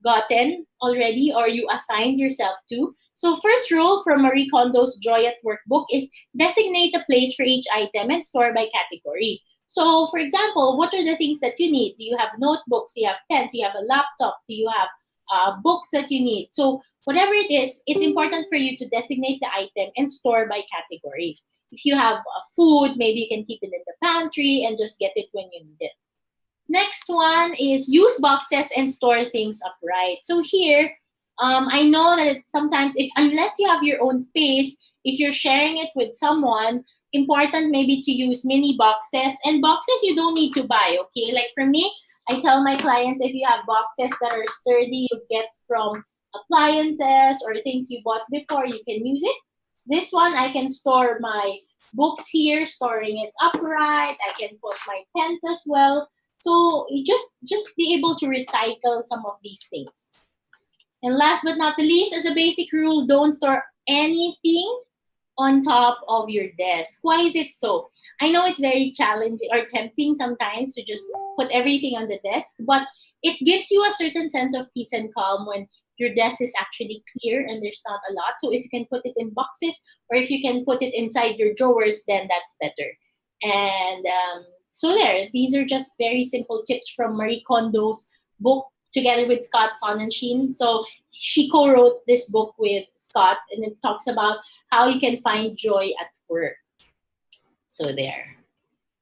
gotten already or you assigned yourself to. So first rule from Marie Kondo's Joy at Work book is designate a place for each item and store by category. So for example, what are the things that you need? Do you have notebooks? Do you have pens? Do you have a laptop? Do you have books that you need? So whatever it is, it's important for you to designate the item and store by category. If you have food, maybe you can keep it in the pantry and just get it when you need it. Next one is use boxes and store things upright. So here, I know that sometimes, unless you have your own space, if you're sharing it with someone, important maybe to use mini boxes. And boxes you don't need to buy, okay? Like for me, I tell my clients, if you have boxes that are sturdy, you get from appliances or things you bought before, you can use it. This one, I can store my books here, storing it upright. I can put my pens as well. So you just be able to recycle some of these things. And last but not the least, as a basic rule, don't store anything on top of your desk. Why is it so? I know it's very challenging or tempting sometimes to just put everything on the desk, but it gives you a certain sense of peace and calm when your desk is actually clear and there's not a lot. So if you can put it in boxes or if you can put it inside your drawers, then that's better. And so there, these are just very simple tips from Marie Kondo's book together with Scott Sonnenschein. So she co-wrote this book with Scott, and it talks about how you can find joy at work. So there.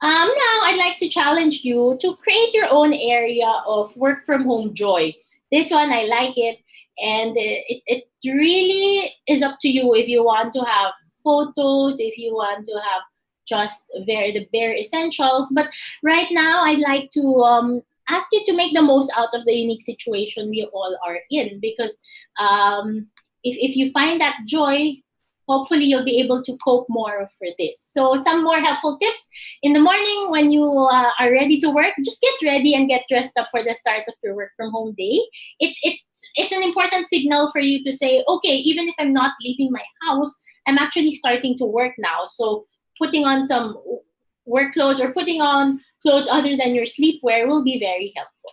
Now I'd like to challenge you to create your own area of work from home joy. This one, I like it. And it really is up to you if you want to have photos, if you want to have just the bare essentials. But right now, I'd like to ask you to make the most out of the unique situation we all are in. Because if you find that joy, hopefully you'll be able to cope more for this. So some more helpful tips. In the morning when you are ready to work, just get ready and get dressed up for the start of your work from home day. It's an important signal for you to say, okay, even if I'm not leaving my house, I'm actually starting to work now. So putting on some work clothes or putting on clothes other than your sleepwear will be very helpful.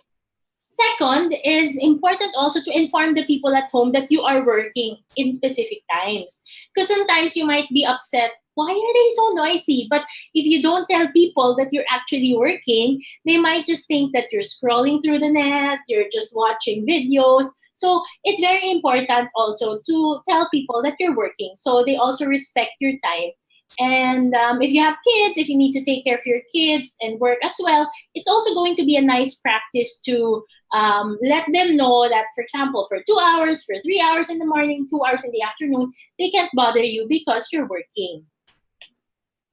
Second, is important also to inform the people at home that you are working in specific times. Because sometimes you might be upset, why are they so noisy? But if you don't tell people that you're actually working, they might just think that you're scrolling through the net, you're just watching videos. So it's very important also to tell people that you're working so they also respect your time And if you have kids, if you need to take care of your kids and work as well, it's also going to be a nice practice to let them know that, for example, for 2 hours, for 3 hours in the morning, 2 hours in the afternoon, they can't bother you because you're working.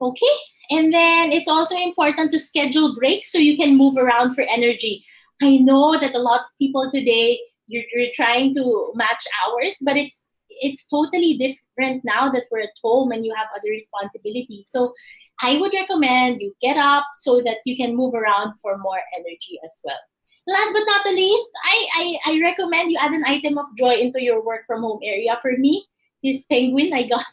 Okay? And then it's also important to schedule breaks so you can move around for energy. I know that a lot of people today, you're trying to match hours, but it's totally different now that we're at home and you have other responsibilities. So I would recommend you get up so that you can move around for more energy as well. Last but not the least, I recommend you add an item of joy into your work from home area. For me, this penguin I got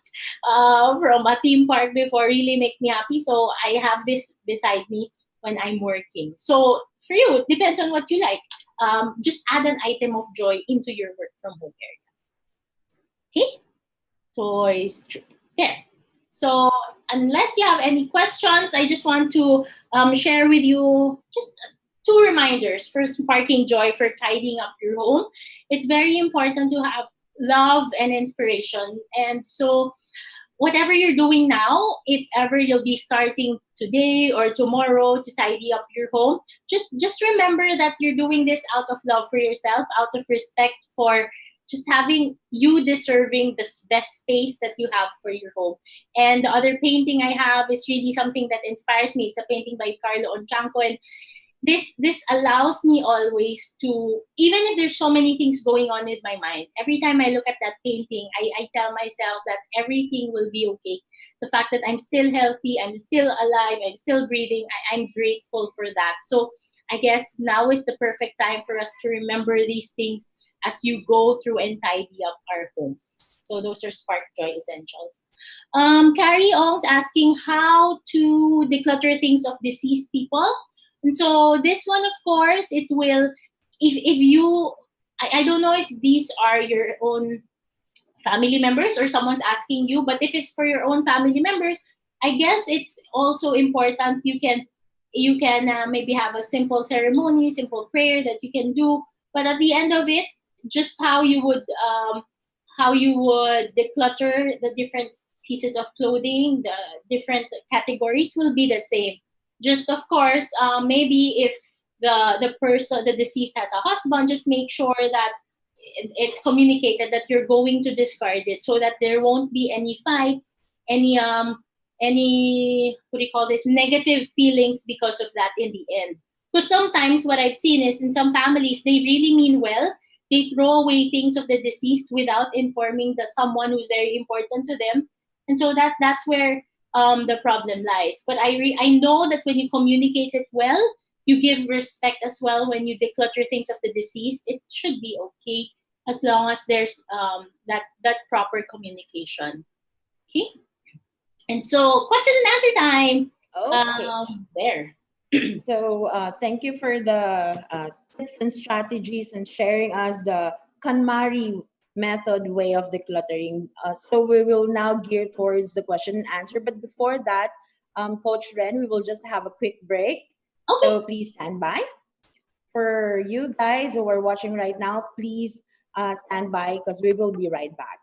from a theme park before really make me happy. So I have this beside me when I'm working. So for you, it depends on what you like. Just add an item of joy into your work from home area. Okay? Toys. There. So unless you have any questions, I just want to share with you just two reminders for sparking joy, for tidying up your home. It's very important to have love and inspiration. And so whatever you're doing now, if ever you'll be starting today or tomorrow to tidy up your home, just remember that you're doing this out of love for yourself, out of respect for just having you deserving the best space that you have for your home. And the other painting I have is really something that inspires me. It's a painting by Carlo Onchanco, and this allows me always to, even if there's so many things going on in my mind, every time I look at that painting, I tell myself that everything will be okay. The fact that I'm still healthy, I'm still alive, I'm still breathing, I'm grateful for that. So I guess now is the perfect time for us to remember these things as you go through and tidy up our homes. So those are Spark Joy Essentials. Carrie Ong's asking how to declutter things of deceased people. And so this one, of course, it will, if you, I don't know if these are your own family members or someone's asking you, but if it's for your own family members, I guess it's also important you can maybe have a simple ceremony, simple prayer that you can do. But at the end of it, just how you would declutter the different pieces of clothing, the different categories will be the same. Just of course, maybe if the deceased has a husband, just make sure that it's communicated that you're going to discard it so that there won't be any fights, any what do you call this, negative feelings because of that in the end. Because sometimes what I've seen is in some families, they really mean well. They throw away things of the deceased without informing someone who's very important to them. And so that's where the problem lies. But I know that when you communicate it well, you give respect as well when you declutter things of the deceased. It should be okay as long as there's that proper communication. Okay? And so question and answer time. Okay. There. So thank you for the tips and strategies and sharing us the KonMari method way of decluttering. So we will now gear towards the question and answer. But before that, Coach Ren, we will just have a quick break. Okay. So please stand by. For you guys who are watching right now, please stand by because we will be right back.